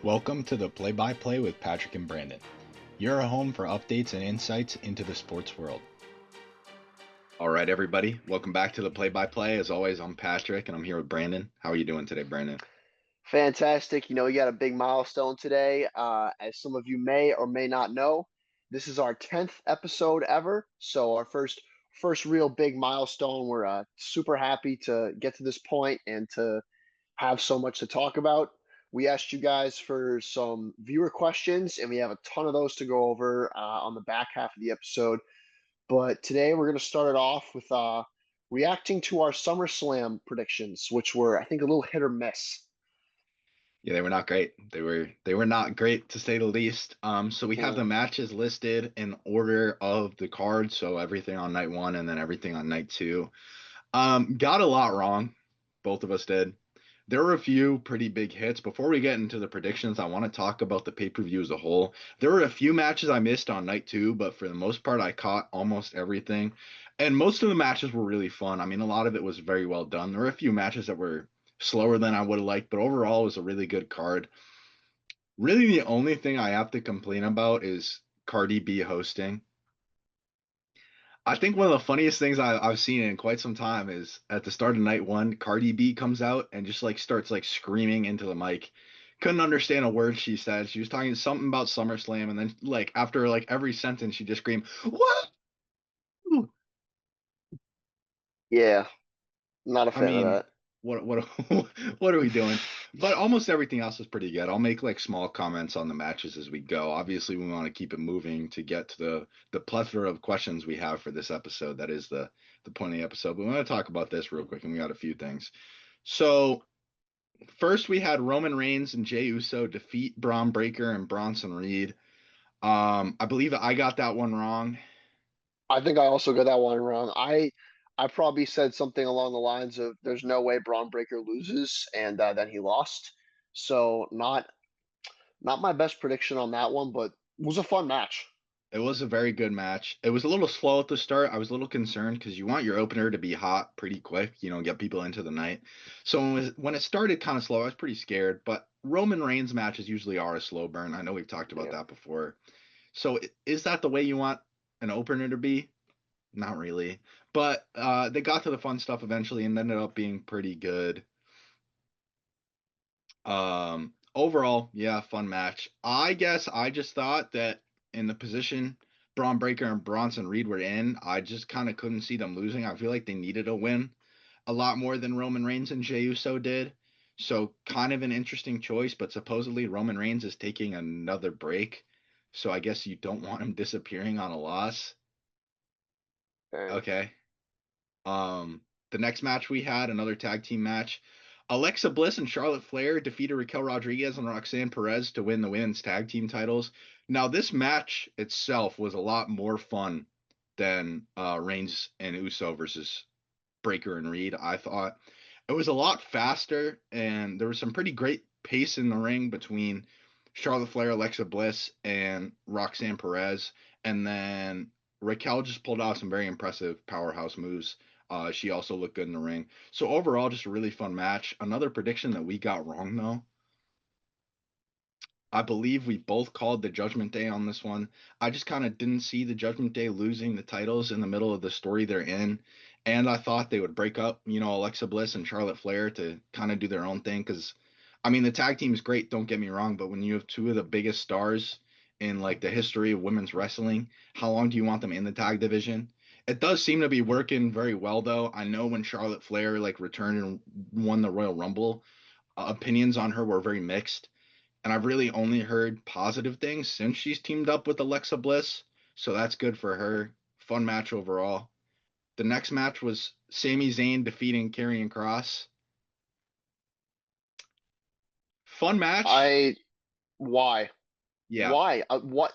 Welcome to the Play-by-Play with Patrick and Brandon. You're a home for updates and insights into the sports world. All right, everybody. Welcome back to the Play-by-Play. As always, I'm Patrick, and I'm here with Brandon. How are you doing today, Brandon? Fantastic. We got a big milestone today. As some of you may or may not know, this is our 10th episode ever. So our first real big milestone. We're super happy to get to this point and to have so much to talk about. We asked you guys for some viewer questions, and we have a ton of those to go over on the back half of the episode. But today we're going to start it off with reacting to our SummerSlam predictions, which were, I think, a little hit or miss. Yeah, they were not great. They were not great to say the least. So we have the Mm. matches listed in order of the card, so everything on night one and then everything on night two. Got a lot wrong. Both of us did. There were a few pretty big hits. Before we get into the predictions, I want to talk about the pay-per-view as a whole. There were a few matches I missed on night two, but for the most part, I caught almost everything. And most of the matches were really fun. I mean, a lot of it was very well done. There were a few matches that were slower than I would have liked, but overall, it was a really good card. Really, the only thing I have to complain about is Cardi B hosting. I think one of the funniest things I've seen in quite some time is at the start of night one, Cardi B comes out and just like starts like screaming into the mic. Couldn't understand a word she said. She was talking something about SummerSlam, and then like after like every sentence, she just screamed, "What?" Yeah, not a I fan of mean, that. what what are we doing? But almost everything else is pretty good. I'll make like small comments on the matches as we go. Obviously, we want to keep it moving to get to the plethora of questions we have for this episode. That is the point of the episode. But we want to talk about this real quick, and we got a few things. So first, we had Roman Reigns and Jey Uso defeat Braun Breaker and Bronson Reed. I believe I got that one wrong. I think I also got that one wrong. I probably said something along the lines of "There's no way Braun Breaker loses," and then he lost. So not my best prediction on that one, but it was a fun match. It was a very good match. It was a little slow at the start. I was a little concerned because you want your opener to be hot pretty quick, get people into the night. So when it started kind of slow, I was pretty scared. But Roman Reigns matches usually are a slow burn. I know we've talked about Yeah. that before. So is that the way you want an opener to be? Not really. But they got to the fun stuff eventually and ended up being pretty good. Overall, yeah, fun match. I guess I just thought that in the position Braun Breaker and Bronson Reed were in, I just kind of couldn't see them losing. I feel like they needed a win a lot more than Roman Reigns and Jey Uso did. So kind of an interesting choice, but supposedly Roman Reigns is taking another break. So I guess you don't want him disappearing on a loss. Okay. Okay. The next match we had, another tag team match. Alexa Bliss and Charlotte Flair defeated Raquel Rodriguez and Roxanne Perez to win the women's tag team titles. Now, this match itself was a lot more fun than Reigns and Uso versus Breaker and Reed. I thought it was a lot faster, and there was some pretty great pace in the ring between Charlotte Flair, Alexa Bliss, and Roxanne Perez. And then Raquel just pulled off some very impressive powerhouse moves. She also looked good in the ring. So overall, just a really fun match. Another prediction that we got wrong though. I believe we both called the Judgment Day on this one. I just kind of didn't see the Judgment Day losing the titles in the middle of the story they're in. And I thought they would break up, Alexa Bliss and Charlotte Flair to kind of do their own thing. Because, I mean, the tag team is great, don't get me wrong. But when you have two of the biggest stars in like the history of women's wrestling, how long do you want them in the tag division? It does seem to be working very well, though. I know when Charlotte Flair like returned and won the Royal Rumble, opinions on her were very mixed, and I've really only heard positive things since she's teamed up with Alexa Bliss. So that's good for her. Fun match overall. The next match was Sami Zayn defeating Karrion Kross. Fun match. I why Yeah, why what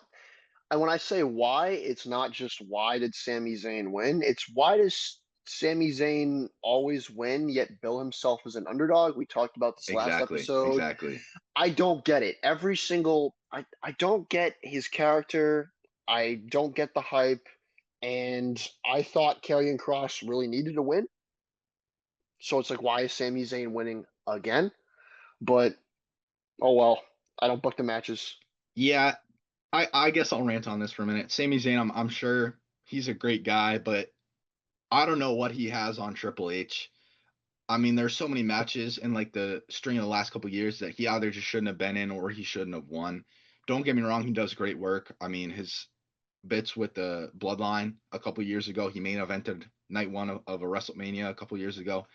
and when I say why, it's not just why did Sami Zayn win. It's why does Sami Zayn always win yet bill himself as an underdog? We talked about this last exactly. episode. Exactly. I don't get it. I don't get his character. I don't get the hype. And I thought Karrion Kross really needed to win. So it's like, why is Sami Zayn winning again? But oh well. I don't book the matches. Yeah, I guess I'll rant on this for a minute. Sami Zayn, I'm sure he's a great guy, but I don't know what he has on Triple H. I mean, there's so many matches in like the string of the last couple of years that he either just shouldn't have been in or he shouldn't have won. Don't get me wrong, he does great work. I mean, his bits with the Bloodline a couple of years ago, he main evented night one of a WrestleMania a couple of years ago.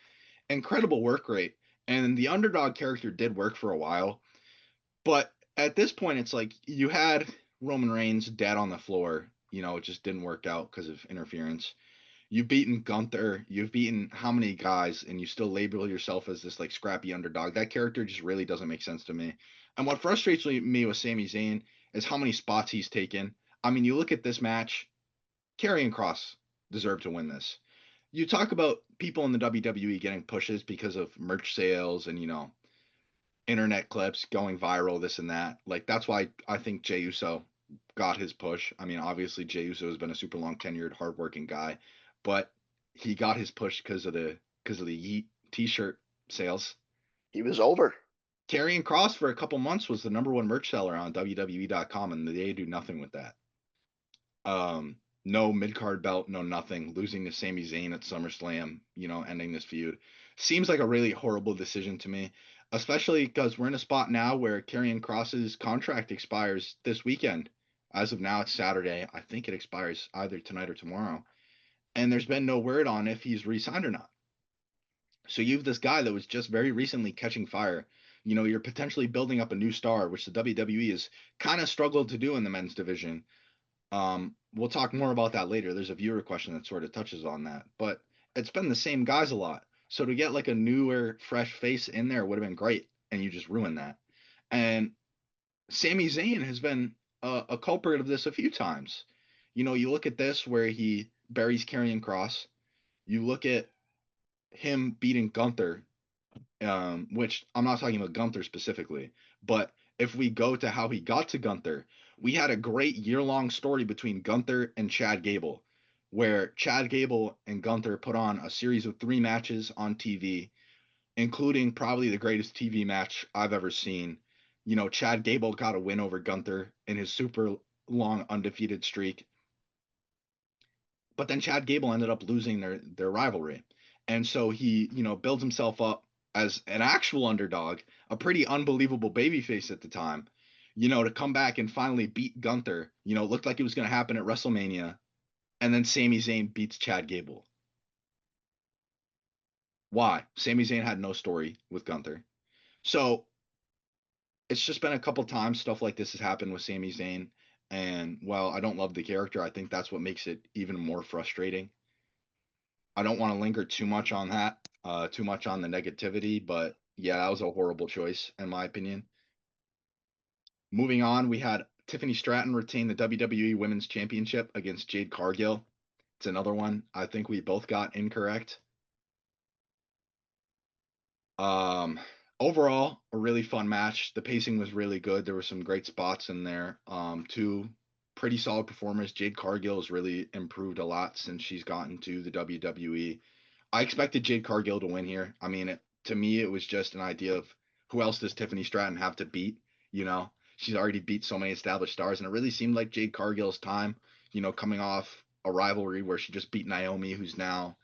Incredible work rate. And the underdog character did work for a while. But at this point, it's like you had Roman Reigns dead on the floor. It just didn't work out because of interference. You've beaten Gunther. You've beaten how many guys, and you still label yourself as this like scrappy underdog. That character just really doesn't make sense to me. And what frustrates me with Sami Zayn is how many spots he's taken. I mean, you look at this match, Karrion Kross deserved to win this. You talk about people in the WWE getting pushes because of merch sales and internet clips going viral, this and that. Like that's why I think Jey Uso got his push. I mean, obviously Jey Uso has been a super long tenured, hardworking guy, but he got his push because of the Yeet T-shirt sales. He was over. Karrion Kross for a couple months was the number one merch seller on WWE.com, and they do nothing with that. No mid card belt, no nothing. Losing to Sami Zayn at SummerSlam, ending this feud. Seems like a really horrible decision to me, especially because we're in a spot now where Karrion Kross's contract expires this weekend. As of now, it's Saturday. I think it expires either tonight or tomorrow. And there's been no word on if he's re signed or not. So you have this guy that was just very recently catching fire. You're potentially building up a new star, which the WWE has kind of struggled to do in the men's division. We'll talk more about that later. There's a viewer question that sort of touches on that, but it's been the same guys a lot. So to get like a newer, fresh face in there would have been great, and you just ruined that. And Sami Zayn has been a culprit of this a few times. You look at this where he buries Karrion Kross. You look at him beating Gunther, which I'm not talking about Gunther specifically, but if we go to how he got to Gunther, we had a great year-long story between Gunther and Chad Gable, where Chad Gable and Gunther put on a series of 3 matches on TV, including probably the greatest TV match I've ever seen. Chad Gable got a win over Gunther in his super long undefeated streak, but then Chad Gable ended up losing their rivalry. And so he, builds himself up as an actual underdog, a pretty unbelievable babyface at the time, to come back and finally beat Gunther. Looked like it was going to happen at WrestleMania. And then Sami Zayn beats Chad Gable. Why? Sami Zayn had no story with Gunther. So it's just been a couple times stuff like this has happened with Sami Zayn. And while I don't love the character, I think that's what makes it even more frustrating. I don't want to linger too much on that, too much on the negativity, but yeah, that was a horrible choice in my opinion. Moving on, we had Tiffany Stratton retain the WWE Women's Championship against Jade Cargill. It's another one I think we both got incorrect. Um, Overall, a really fun match. The pacing was really good. There were some great spots in there. Two pretty solid performers. Jade Cargill has really improved a lot since she's gotten to the WWE. I expected Jade Cargill to win here. I mean, to me, it was just an idea of who else does Tiffany Stratton have to beat? She's already beat so many established stars, and it really seemed like Jade Cargill's time. Coming off a rivalry where she just beat Naomi, who's now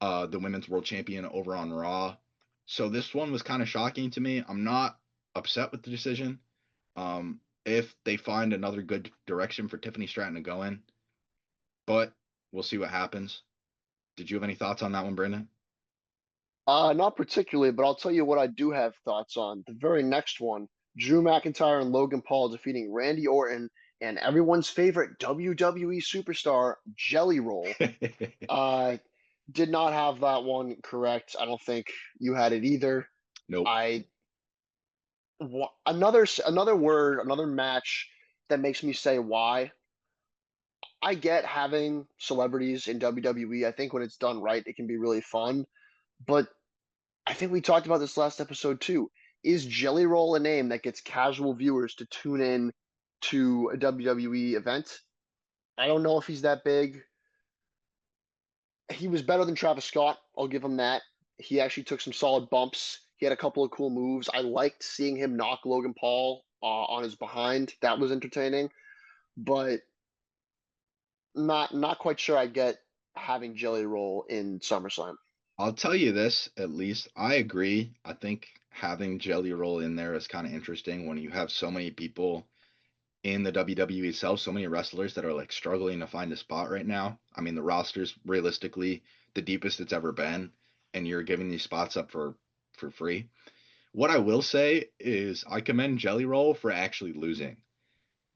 the women's world champion over on Raw. So this one was kind of shocking to me. I'm not upset with the decision. If they find another good direction for Tiffany Stratton to go in, but we'll see what happens. Did you have any thoughts on that one, Brandon? Not particularly, but I'll tell you what I do have thoughts on. The very next one, Drew McIntyre and Logan Paul defeating Randy Orton and everyone's favorite WWE superstar, Jelly Roll. Uh, did not have that one correct. I don't think you had it either. Nope. I another word, another match that makes me say why. I get having celebrities in WWE. I think when it's done right, it can be really fun. But I think we talked about this last episode too. Is Jelly Roll a name that gets casual viewers to tune in to a WWE event? I don't know if he's that big. He was better than Travis Scott. I'll give him that. He actually took some solid bumps. He He had a couple of cool moves. I liked seeing him knock Logan Paul on his behind. That was entertaining, but not quite sure I get having Jelly Roll in SummerSlam. I'll tell you this, at least I agree. I think having Jelly Roll in there is kind of interesting when you have so many people in the WWE itself, so many wrestlers that are like struggling to find a spot right now. I mean, the roster's realistically the deepest it's ever been, and you're giving these spots up for free. What I will say is I commend Jelly Roll for actually losing.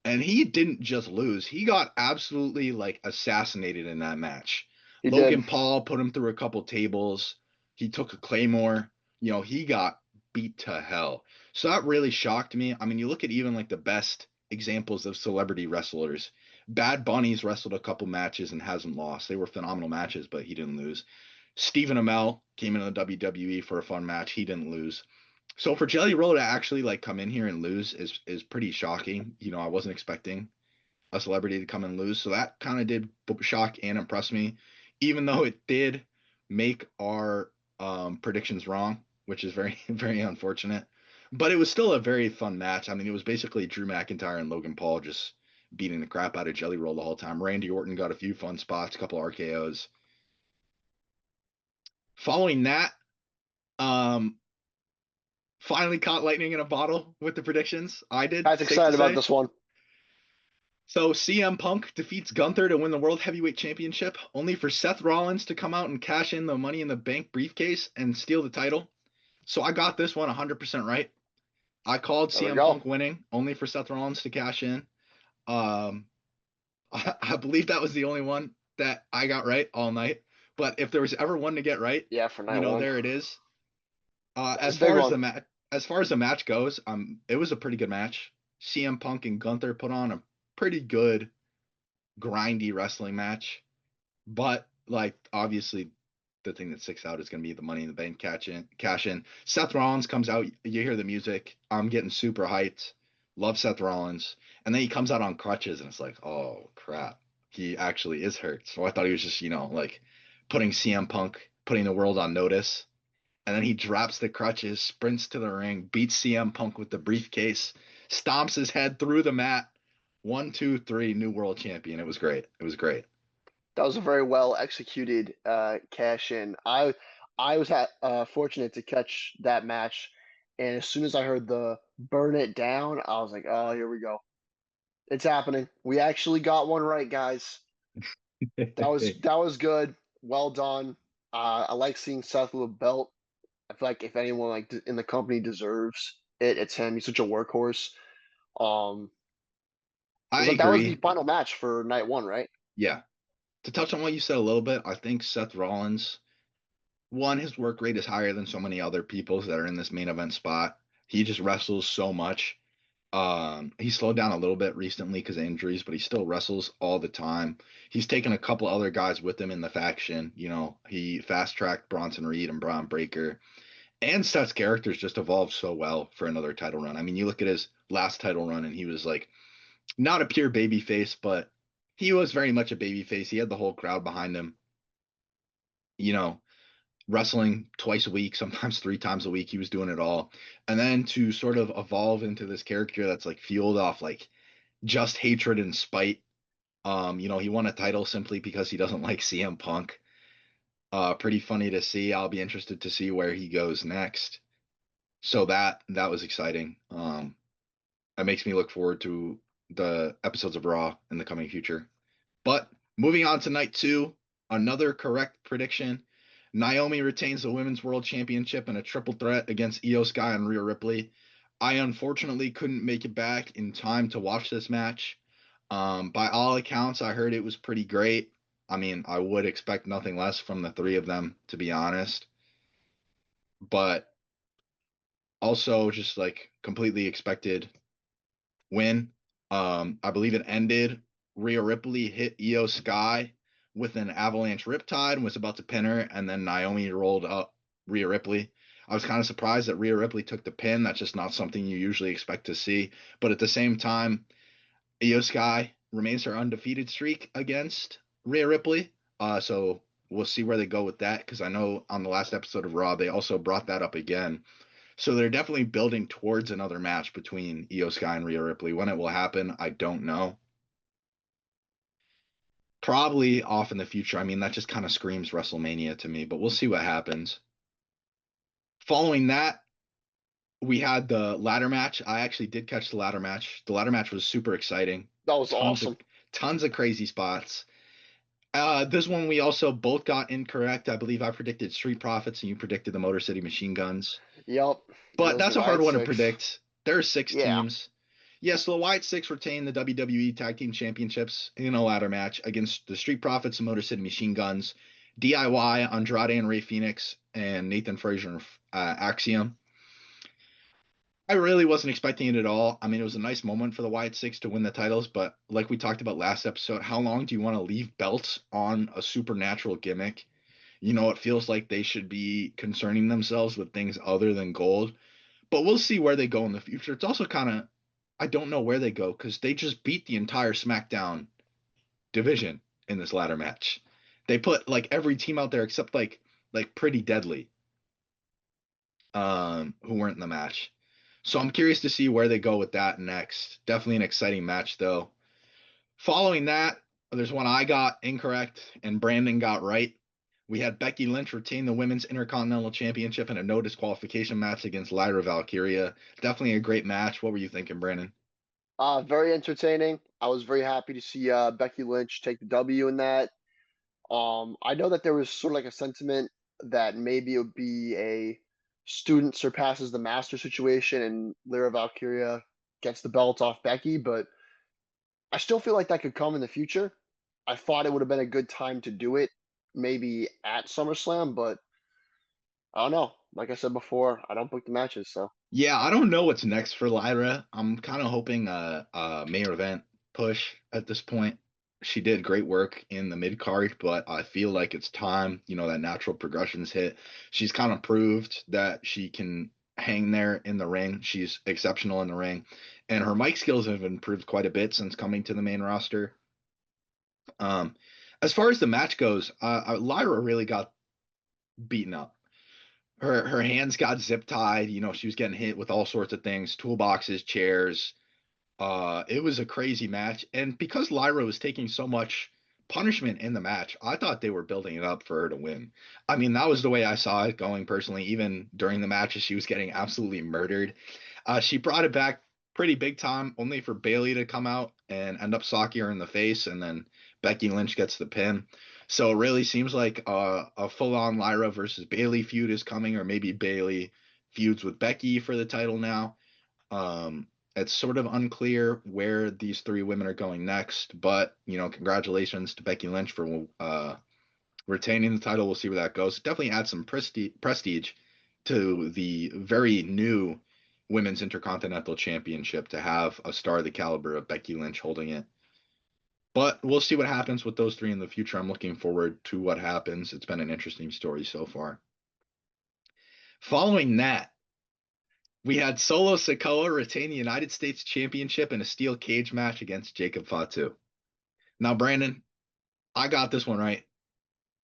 And he didn't just lose, he got absolutely like assassinated in that match. He did. Logan Paul put him through a couple tables. He took a claymore. He got beat to hell. So that really shocked me. I mean, you look at even like the best examples of celebrity wrestlers. Bad Bunny's wrestled a couple matches and hasn't lost. They were phenomenal matches, but he didn't lose. Stephen Amell came into the WWE for a fun match. He didn't lose. So for Jelly Roll to actually like come in here and lose is pretty shocking. I wasn't expecting a celebrity to come and lose. So that kind of did shock and impress me, even though it did make our predictions wrong, which is very, very unfortunate. But it was still a very fun match. I mean, it was basically Drew McIntyre and Logan Paul just beating the crap out of Jelly Roll the whole time. Randy Orton got a few fun spots, a couple RKOs. Following that, um, finally caught lightning in a bottle with the predictions. I did, Guys, safe to excited about say. this one. So CM Punk defeats Gunther to win the World Heavyweight Championship, only for Seth Rollins to come out and cash in the Money in the Bank briefcase and steal the title. So I got this one 100% right. I called There we CM go. Punk winning, only for Seth Rollins to cash in. Um, I believe that was the only one that I got right all night. But if there was ever one to get right, Yeah, for night one. there it is. That was As a big far as one. the match, goes, it was a pretty good match. CM Punk and Gunther put on a pretty good grindy wrestling match. But like obviously the thing that sticks out is going to be the Money in the Bank cash in. Seth Rollins comes out, you hear the music. I'm getting super hyped. Love Seth Rollins, and then he comes out on crutches, and it's like, oh crap, he actually is hurt. So I thought he was just like putting CM Punk, putting the world on notice. And then he drops the crutches, sprints to the ring, beats CM Punk with the briefcase, stomps his head through the mat. 1, 2, 3, new world champion. It was great. It was great. That was a very well executed cash in. I was fortunate to catch that match, and as soon as I heard the burn it down, I was like, oh, here we go. It's happening. We actually got one right, guys. That was good. Well done. I like seeing Seth with a belt. I feel like if anyone like in the company deserves it, it's him. He's such a workhorse. Um, I that was the agree. final match for night one, right? Yeah. To touch on what you said a little bit, I think Seth Rollins, one, his work rate is higher than so many other people's that are in this main event spot. He just wrestles so much. He slowed down a little bit recently because of injuries, but he still wrestles all the time. He's taken a couple other guys with him in the faction. He fast tracked Bronson Reed and Braun Breaker. And Seth's character's just evolved so well for another title run. I mean, you look at his last title run, and he was like not a pure baby face, but he was very much a baby face. He had the whole crowd behind him. You know, wrestling twice a week, sometimes 3 times a week. He was doing it all. And then to sort of evolve into this character that's like fueled off like just hatred and spite. He won a title simply because he doesn't like CM Punk. Pretty funny to see. I'll be interested to see where he goes next. So that was exciting. It makes me look forward to the episodes of Raw in the coming future. But moving on to night two, another correct prediction. Naomi retains the Women's World Championship in a triple threat against Io Sky and Rhea Ripley. I unfortunately couldn't make it back in time to watch this match. By all accounts, I heard it was pretty great. I mean, I would expect nothing less from the three of them, to be honest. But also just like completely expected win. I believe it ended. Rhea Ripley hit Io Sky with an avalanche riptide and was about to pin her, and then Naomi rolled up Rhea Ripley. I was kind of surprised that Rhea Ripley took the pin. That's just not something you usually expect to see. But at the same time, Io Sky remains her undefeated streak against Rhea Ripley. So we'll see where they go with that because I know on the last episode of Raw they also brought that up again. So they're definitely building towards another match between Io Sky and Rhea Ripley. When it will happen, I don't know. Probably off in the future. I mean, that just kind of screams WrestleMania to me, but we'll see what happens. Following that, we had the ladder match. I actually did catch the ladder match. The ladder match was super exciting. That was Tons of awesome. tons of crazy spots. This one we also both got incorrect. I believe I predicted Street Profits and you predicted the Motor City Machine Guns. Yep. And it But was the that's a hard Wyatt one to Six. predict. There are six Yeah. teams. Yes, the Wyatt Six retain the WWE Tag Team Championships in a ladder match against the Street Profits and Motor City Machine Guns, DIY, Andrade and Ray Phoenix, and Nathan Frazier and Axiom. I really wasn't expecting it at all. I mean, it was a nice moment for the Wyatt Six to win the titles, but like we talked about last episode, how long do you want to leave belts on a supernatural gimmick? It feels like they should be concerning themselves with things other than gold. But we'll see where they go in the future. It's also kind of, I don't know where they go because they just beat the entire SmackDown division in this ladder match. They put like every team out there except like Pretty Deadly, who weren't in the match. So I'm curious to see where they go with that next. Definitely an exciting match though. Following that, there's one I got incorrect and Brandon got right. We had Becky Lynch retain the Women's Intercontinental Championship in a no disqualification match against Lyra Valkyria. Definitely a great match. What were you thinking, Brandon? Very entertaining. I was very happy to see Becky Lynch take the W in that. I know that there was sort of like a sentiment that maybe it would be a student surpasses the master situation and Lyra Valkyria gets the belt off Becky, but I still feel like that could come in the future. I thought it would have been a good time to do it, maybe at SummerSlam, but I don't know. Like I said before, I don't book the matches, so. Yeah, I don't know what's next for Lyra. I'm kind of hoping a main event push at this point. She did great work in the mid card, but I feel like it's time, that natural progressions hit. She's kind of proved that she can hang there in the ring. She's exceptional in the ring, and her mic skills have improved quite a bit since coming to the main roster. Um, as far as the match goes, Lyra really got beaten up. Her hands got zip tied. She was getting hit with all sorts of things, toolboxes, chairs. It was a crazy match, and because Lyra was taking so much punishment in the match, I thought they were building it up for her to win. I mean, that was the way I saw it going personally. Even during the matches, she was getting absolutely murdered. She brought it back pretty big time, only for Bayley to come out and end up socking her in the face, and then Becky Lynch gets the pin. So it really seems like a full-on Lyra versus Bayley feud is coming, or maybe Bayley feuds with Becky for the title now. It's sort of unclear where these three women are going next, but congratulations to Becky Lynch for retaining the title. We'll see where that goes. Definitely add some prestige to the very new Women's Intercontinental Championship to have a star of the caliber of Becky Lynch holding it. But we'll see what happens with those three in the future. I'm looking forward to what happens. It's been an interesting story so far. Following that, we had Solo Sikoa retain the United States Championship in a steel cage match against Jacob Fatu. Now, Brandon, I got this one right,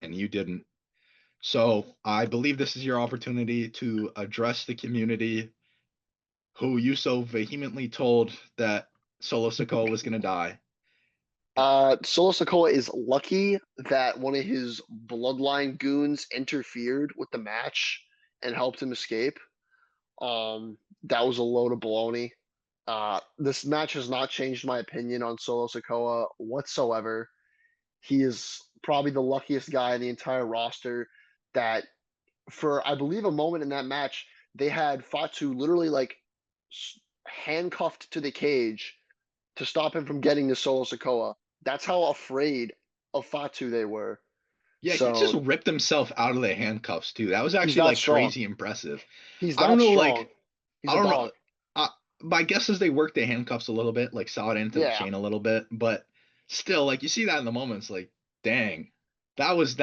and you didn't. So I believe this is your opportunity to address the community who you so vehemently told that Solo Sikoa was going to die. Solo Sikoa is lucky that one of his bloodline goons interfered with the match and helped him escape. That was a load of baloney. This match has not changed my opinion on Solo Sikoa whatsoever. He is probably the luckiest guy in the entire roster that, for I believe a moment in that match, they had Fatu literally like handcuffed to the cage to stop him from getting to Solo Sikoa. That's how afraid of Fatu they were. Yeah, he just So ripped himself out of the handcuffs too. That was he's actually that like strong. crazy impressive. He's I don't that know, strong. like He's I a don't know. dog. Uh, my guess is they worked the handcuffs a little bit, like saw it into the Yeah. chain a little bit, but still, like you see that in the moments, like dang, that was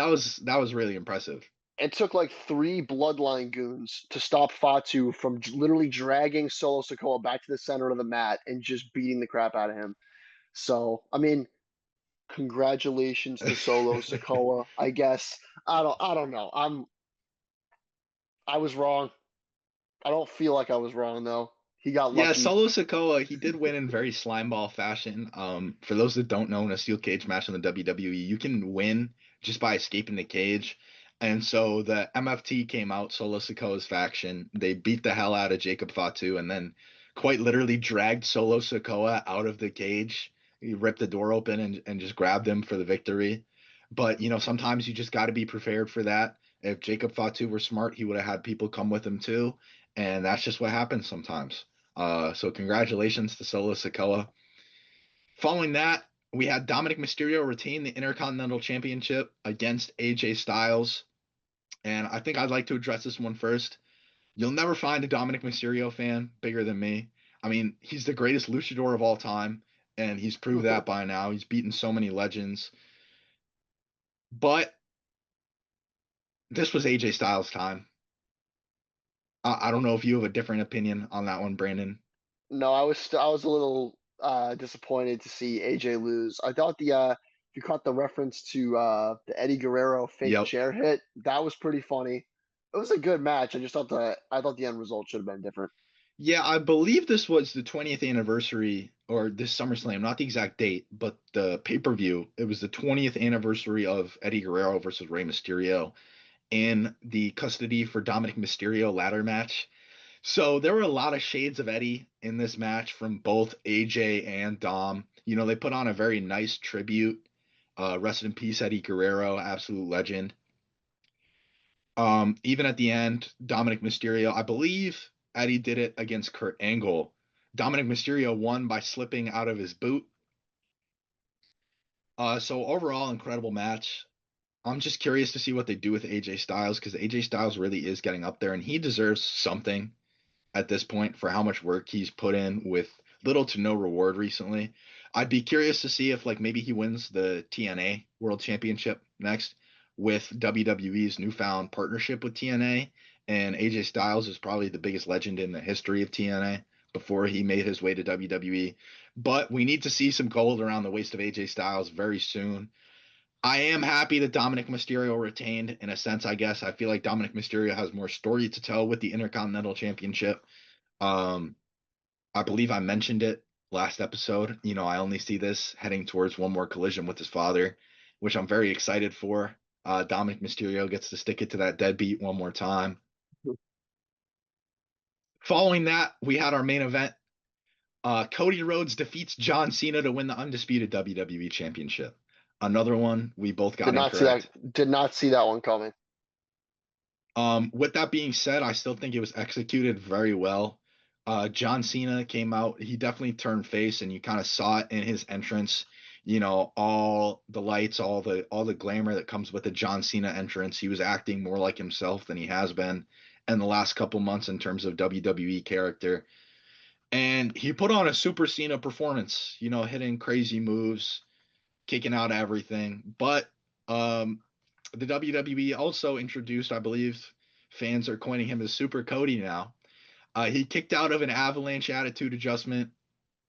really impressive. It took like three bloodline goons to stop Fatu from literally dragging Solo Sikoa back to the center of the mat and just beating the crap out of him. So, I mean, congratulations to Solo Sikoa. I guess I don't know. I was wrong. I don't feel like I was wrong though. He got Yeah, lucky. Solo Sikoa, he did win in very slimeball fashion. For those that don't know, in a steel cage match in the WWE, you can win just by escaping the cage. And so the MFT came out, Solo Sikoa's faction. They beat the hell out of Jacob Fatu and then quite literally dragged Solo Sikoa out of the cage. He ripped the door open and just grabbed him for the victory. But, sometimes you just got to be prepared for that. If Jacob Fatu were smart, he would have had people come with him too. And that's just what happens sometimes. So congratulations to Solo Sikoa. Following that, we had Dominic Mysterio retain the Intercontinental Championship against AJ Styles. And I think I'd like to address this one first. You'll never find a Dominic Mysterio fan bigger than me. I mean, he's the greatest luchador of all time, and he's proved that by now. He's beaten so many legends. But this was AJ Styles' time. I don't know if you have a different opinion on that one, Brandon. No, I was a little disappointed to see AJ lose. I thought the if you caught the reference to the Eddie Guerrero fake Yep. chair hit, that was pretty funny. It was a good match. I thought the end result should have been different. Yeah, I believe this was the 20th anniversary or this SummerSlam, not the exact date, but the pay-per-view. It was the 20th anniversary of Eddie Guerrero versus Rey Mysterio in the custody for Dominic Mysterio ladder match. So there were a lot of shades of Eddie in this match from both AJ and Dom. They put on a very nice tribute. Rest in peace, Eddie Guerrero, absolute legend. Even at the end, Dominic Mysterio, I believe Eddie did it against Kurt Angle. Dominic Mysterio won by slipping out of his boot. So overall, incredible match. I'm just curious to see what they do with AJ Styles because AJ Styles really is getting up there and he deserves something at this point for how much work he's put in with little to no reward recently. I'd be curious to see if like maybe he wins the TNA World Championship next with WWE's newfound partnership with TNA. And AJ Styles is probably the biggest legend in the history of TNA before he made his way to WWE. But we need to see some gold around the waist of AJ Styles very soon. I am happy that Dominic Mysterio retained in a sense, I guess. I feel like Dominic Mysterio has more story to tell with the Intercontinental Championship. Um, I believe I mentioned it last episode. I only see this heading towards one more collision with his father, which I'm very excited for. Dominic Mysterio gets to stick it to that deadbeat one more time. Following that, we had our main event. Cody Rhodes defeats John Cena to win the undisputed WWE Championship. Another one we both got incorrect. Did not see that one coming. With that being said, I still think it was executed very well. John Cena came out. He definitely turned face, and you kind of saw it in his entrance. All the lights, all the glamour that comes with the John Cena entrance. He was acting more like himself than he has been in the last couple months in terms of WWE character. And he put on a Super Cena performance. Hitting crazy moves, kicking out everything. But um, the WWE also introduced, I believe, fans are coining him as Super Cody now. He kicked out of an Avalanche Attitude Adjustment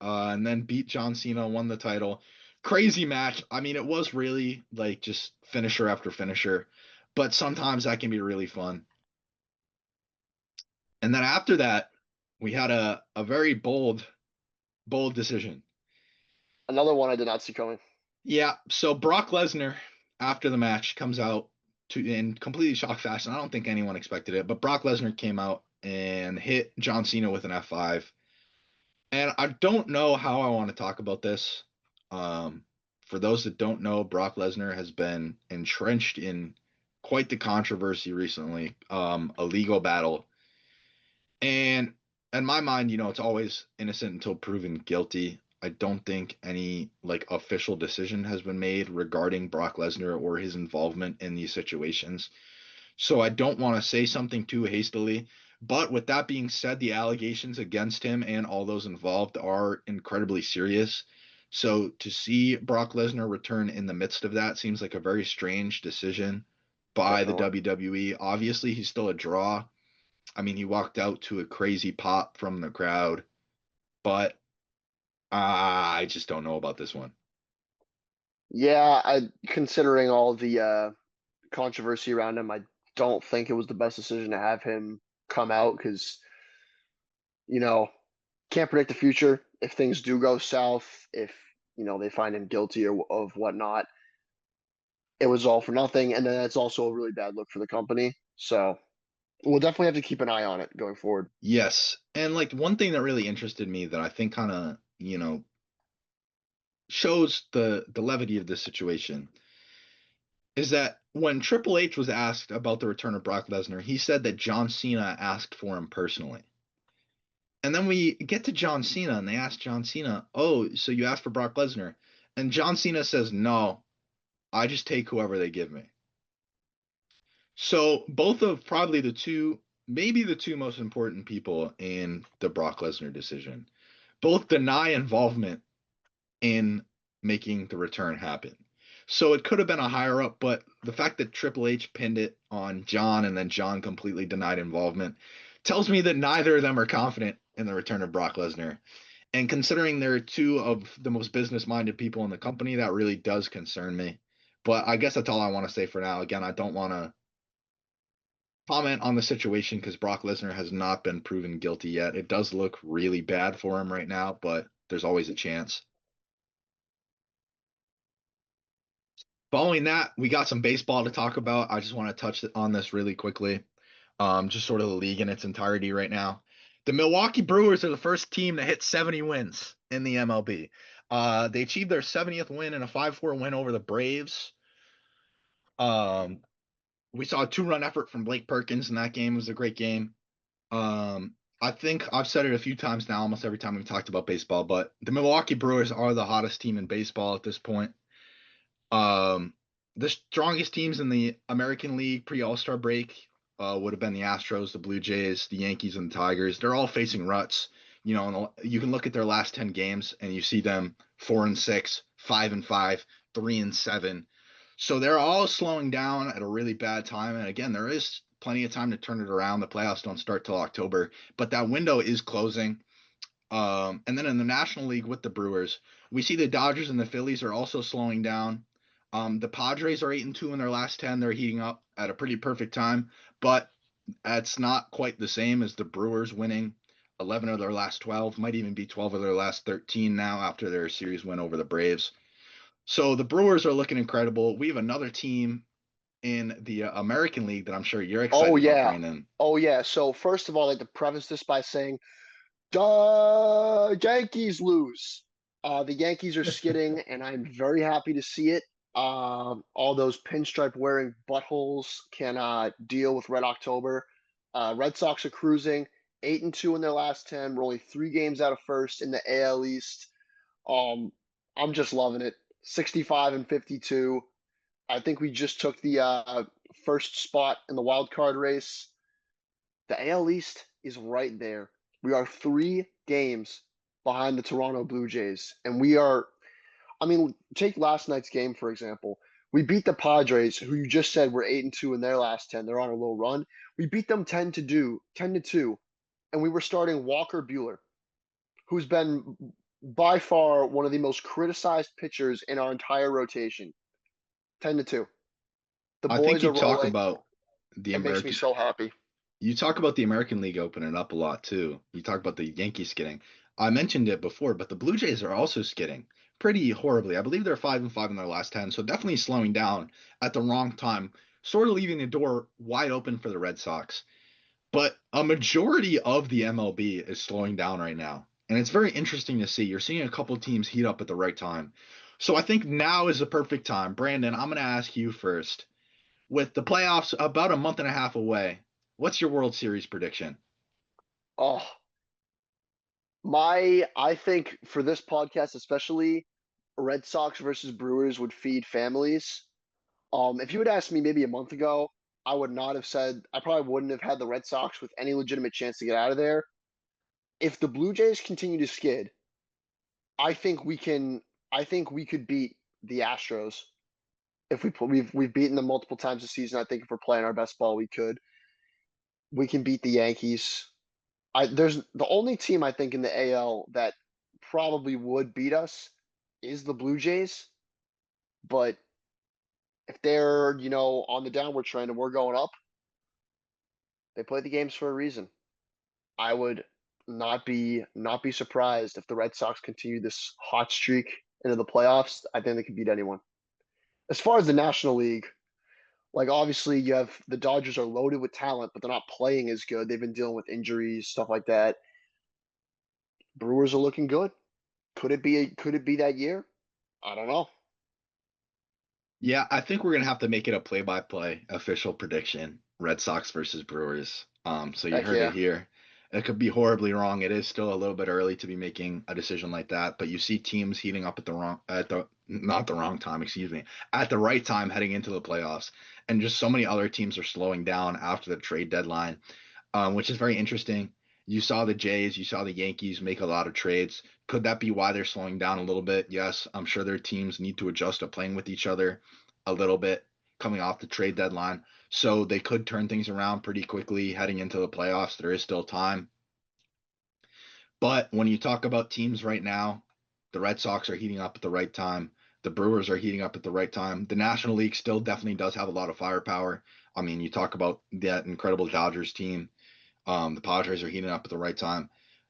and then beat John Cena, won the title. Crazy match. I mean, it was really like just finisher after finisher, but sometimes that can be really fun. And then after that, we had a very bold decision. Another one I did not see coming. Yeah, so Brock Lesnar after the match comes out to in completely shock fashion. I don't think anyone expected it, but Brock Lesnar came out and hit John Cena with an F5. And I don't know how I want to talk about this. Um, for those that don't know, Brock Lesnar has been entrenched in quite the controversy recently, a legal battle. And in my mind, it's always innocent until proven guilty. I don't think any like official decision has been made regarding Brock Lesnar or his involvement in these situations. So I don't want to say something too hastily. But with that being said, the allegations against him and all those involved are incredibly serious. So to see Brock Lesnar return in the midst of that seems like a very strange decision by the Definitely. WWE. Obviously, he's still a draw. I mean, he walked out to a crazy pop from the crowd, but I just don't know about this one. Yeah, I considering all the controversy around him, I don't think it was the best decision to have him come out because you know, can't predict the future. If things do go south, if they find him guilty or of whatnot, it was all for nothing, and then that's also a really bad look for the company. So we'll definitely have to keep an eye on it going forward. Yes. And like one thing that really interested me that I think kind of, shows the levity of this situation is that when Triple H was asked about the return of Brock Lesnar, he said that John Cena asked for him personally. And then we get to John Cena and they ask John Cena, "Oh, so you asked for Brock Lesnar?" And John Cena says, "No, I just take whoever they give me." So both of probably the two, maybe the two most important people in the Brock Lesnar decision, both deny involvement in making the return happen. So it could have been a higher up, but the fact that Triple H pinned it on John and then John completely denied involvement tells me that neither of them are confident in the return of Brock Lesnar. And considering they're two of the most business minded people in the company, that really does concern me. But I guess that's all I want to say for now. Again, I don't want to comment on the situation because Brock Lesnar has not been proven guilty yet. It does look really bad for him right now, but there's always a chance. Following that, we got some baseball to talk about. I just want to touch on this really quickly. Just sort of the league in its entirety right now. The Milwaukee Brewers are the first team to hit 70 wins in the MLB. They achieved their 70th win in a 5-4 win over the Braves. Um, we saw a two-run effort from Blake Perkins in that game. It was a great game. I think I've said it a few times now, almost every time we've talked about baseball, but the Milwaukee Brewers are the hottest team in baseball at this point. Um, the strongest teams in the American League pre All-Star break would have been the Astros, the Blue Jays, the Yankees, and the Tigers. They're all facing ruts. And you can look at their last 10 games and you see them 4-6, 5-5, 3-7. So they're all slowing down at a really bad time. And again, there is plenty of time to turn it around. The playoffs don't start till October, but that window is closing. And then in the National League with the Brewers, we see the Dodgers and the Phillies are also slowing down. The Padres are 8-2 in their last 10. They're heating up at a pretty perfect time, but it's not quite the same as the Brewers winning 11 of their last 12, might even be 12 of their last 13 now after their series win over the Braves. So the Brewers are looking incredible. We have another team in the American League that I'm sure you're Oh excited about, yeah, Brandon. oh yeah. So first of all, I'd like to preface this by saying, "Duh, Yankees lose." The Yankees are skidding, and I'm very happy to see it. All those pinstripe wearing buttholes can deal with Red October. Red Sox are cruising, 8-2 in their last 10. We're only 3 games out of first in the AL East. Um, I'm just loving it. 65 and 52. I think we just took the first spot in the wild card race. The AL East is right there. We are 3 games behind the Toronto Blue Jays, and we are. I mean, take last night's game for example. We beat the Padres, who you just said were 8-2 in their last 10. They're on a little run. We beat them 10-2, and we were starting Walker Bueller, who's been by far one of the most criticized pitchers in our entire rotation. 10-2. The I think boys you are talk rolling. about the It makes me American so happy. You talk about the American League opening up a lot too. You talk about the Yankees skidding. I mentioned it before, but the Blue Jays are also skidding pretty horribly. I believe they're 5-5 in their last 10, so definitely slowing down at the wrong time, sort of leaving the door wide open for the Red Sox. But a majority of the MLB is slowing down right now. And it's very interesting to see. You're seeing a couple teams heat up at the right time. So I think now is the perfect time. Brandon, I'm going to ask you first. With the playoffs about a month and a half away, what's your World Series prediction? Oh, I think for this podcast especially, Red Sox versus Brewers would feed families. If you had asked me maybe a month ago, I would not have said I probably wouldn't have had the Red Sox with any legitimate chance to get out of there. If the Blue Jays continue to skid, I think we can. I think we could beat the Astros if we've beaten them multiple times this season. I think if we're playing our best ball, we could. We can beat the Yankees. There's the only team I think in the AL that probably would beat us is the Blue Jays. But if they're on the downward trend and we're going up, they play the games for a reason. I would not be surprised if the Red Sox continue this hot streak into the playoffs. I think they can beat anyone. As far as the National League, like obviously you have the Dodgers are loaded with talent, but they're not playing as good. They've been dealing with injuries, stuff like that. Brewers are looking good. Could it be that year? I don't know. Yeah, I think we're gonna have to make it a play-by-play official prediction. Red Sox versus Brewers. So you Heck heard it yeah. here. It could be horribly wrong. It is still a little bit early to be making a decision like that, but you see teams heating up at the not the wrong time, excuse me, at the right time heading into the playoffs, and just so many other teams are slowing down after the trade deadline, which is very interesting. You saw the Jays, you saw the Yankees make a lot of trades. Could that be why they're slowing down a little bit? Yes, I'm sure their teams need to adjust to playing with each other a little bit coming off the trade deadline. So they could turn things around pretty quickly heading into the playoffs. There is still time. But when you talk about teams right now, the Red Sox are heating up at the right time. The Brewers are heating up at the right time. The National League still definitely does have a lot of firepower. I mean, you talk about that incredible Dodgers team. The Padres are heating up at the right time.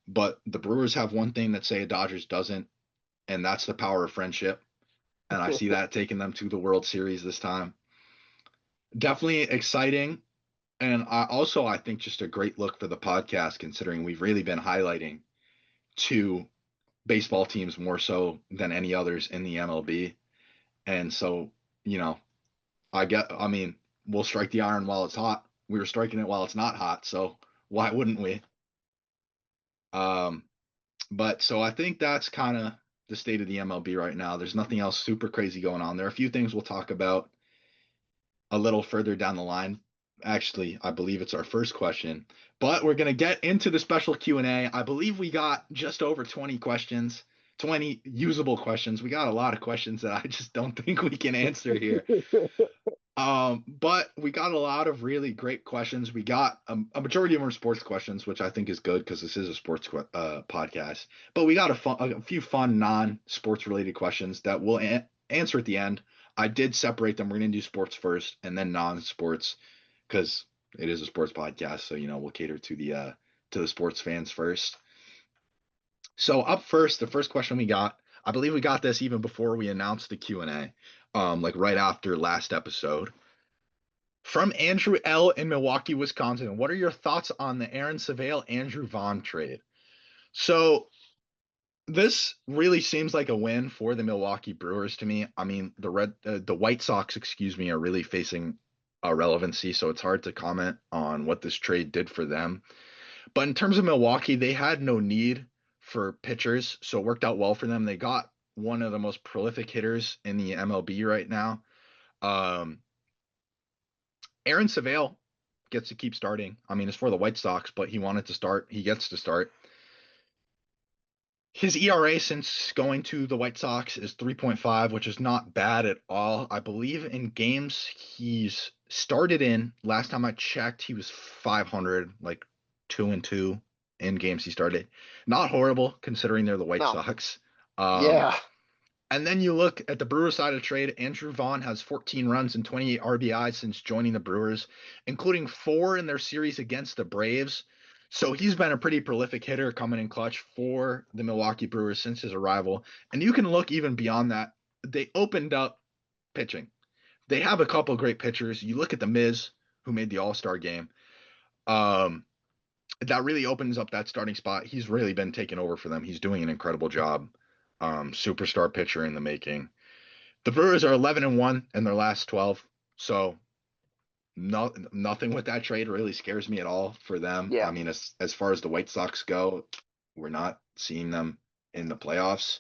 But the Brewers have one thing that, say, a Dodgers doesn't, and that's the power of friendship. And I see that taking them to the World Series this time. Definitely exciting. And I think just a great look for the podcast, considering we've really been highlighting two baseball teams more so than any others in the MLB. And so, you know, I mean, we'll strike the iron while it's hot. We were striking it while it's not hot. So why wouldn't we? Um, but so I think that's kind of the state of the MLB right now. There's nothing else super crazy going on. There are a few things we'll talk about a little further down the line. Actually, I believe it's our first question, but we're going to get into the special Q&A. I believe we got just over 20 questions, 20 usable questions. We got a lot of questions that I just don't think we can answer here. But we got a lot of really great questions. We got a majority of them are sports questions, which I think is good because this is a sports podcast. But we got a few fun non-sports related questions that we'll answer at the end. I did separate them. We're going to do sports first and then non-sports because it is a sports podcast. So, we'll cater to the sports fans first. So up first, the first question we got, I believe we got this even before we announced the Q&A, like right after last episode. From Andrew L. in Milwaukee, Wisconsin, what are your thoughts on the Aaron Savale Andrew Vaughn trade? So this really seems like a win for the Milwaukee Brewers to me. I mean, the White Sox, excuse me, are really facing a relevancy, so it's hard to comment on what this trade did for them. But in terms of Milwaukee, they had no need for pitchers, so it worked out well for them. They got one of the most prolific hitters in the MLB right now. Um, Aaron Savale gets to keep starting. I mean, it's for the White Sox, but he wanted to start. He gets to start. His ERA since going to the White Sox is 3.5, which is not bad at all. I believe in games he's started in, last time I checked, he was 500, like 2-2 in games he started. Not horrible considering they're the White No. Sox. Um, Yeah. and then you look at the Brewers side of the trade. Andrew Vaughn has 14 runs and 28 RBIs since joining the Brewers, including 4 in their series against the Braves. So he's been a pretty prolific hitter coming in clutch for the Milwaukee Brewers since his arrival. And you can look even beyond that. They opened up pitching. They have a couple of great pitchers. You look at the Miz, who made the All-Star game. Um, that really opens up that starting spot. He's really been taking over for them. He's doing an incredible job. Superstar pitcher in the making. The Brewers are 11-1 in their last 12, so nothing with that trade really scares me at all for them. I Yeah. mean, as far as the White Sox go, we're not seeing them in the playoffs.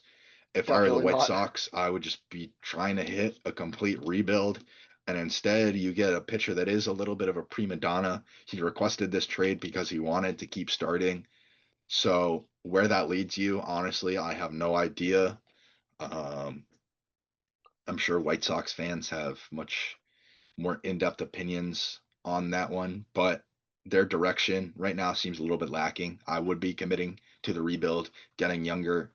If I were the Definitely White not. Sox, I would just be trying to hit a complete rebuild. And instead, you get a pitcher that is a little bit of a prima donna. He requested this trade because he wanted to keep starting. So where that leads you, honestly, I have no idea. Um, I'm sure White Sox fans have much more in-depth opinions on that one, but their direction right now seems a little bit lacking. I would be committing to the rebuild, getting younger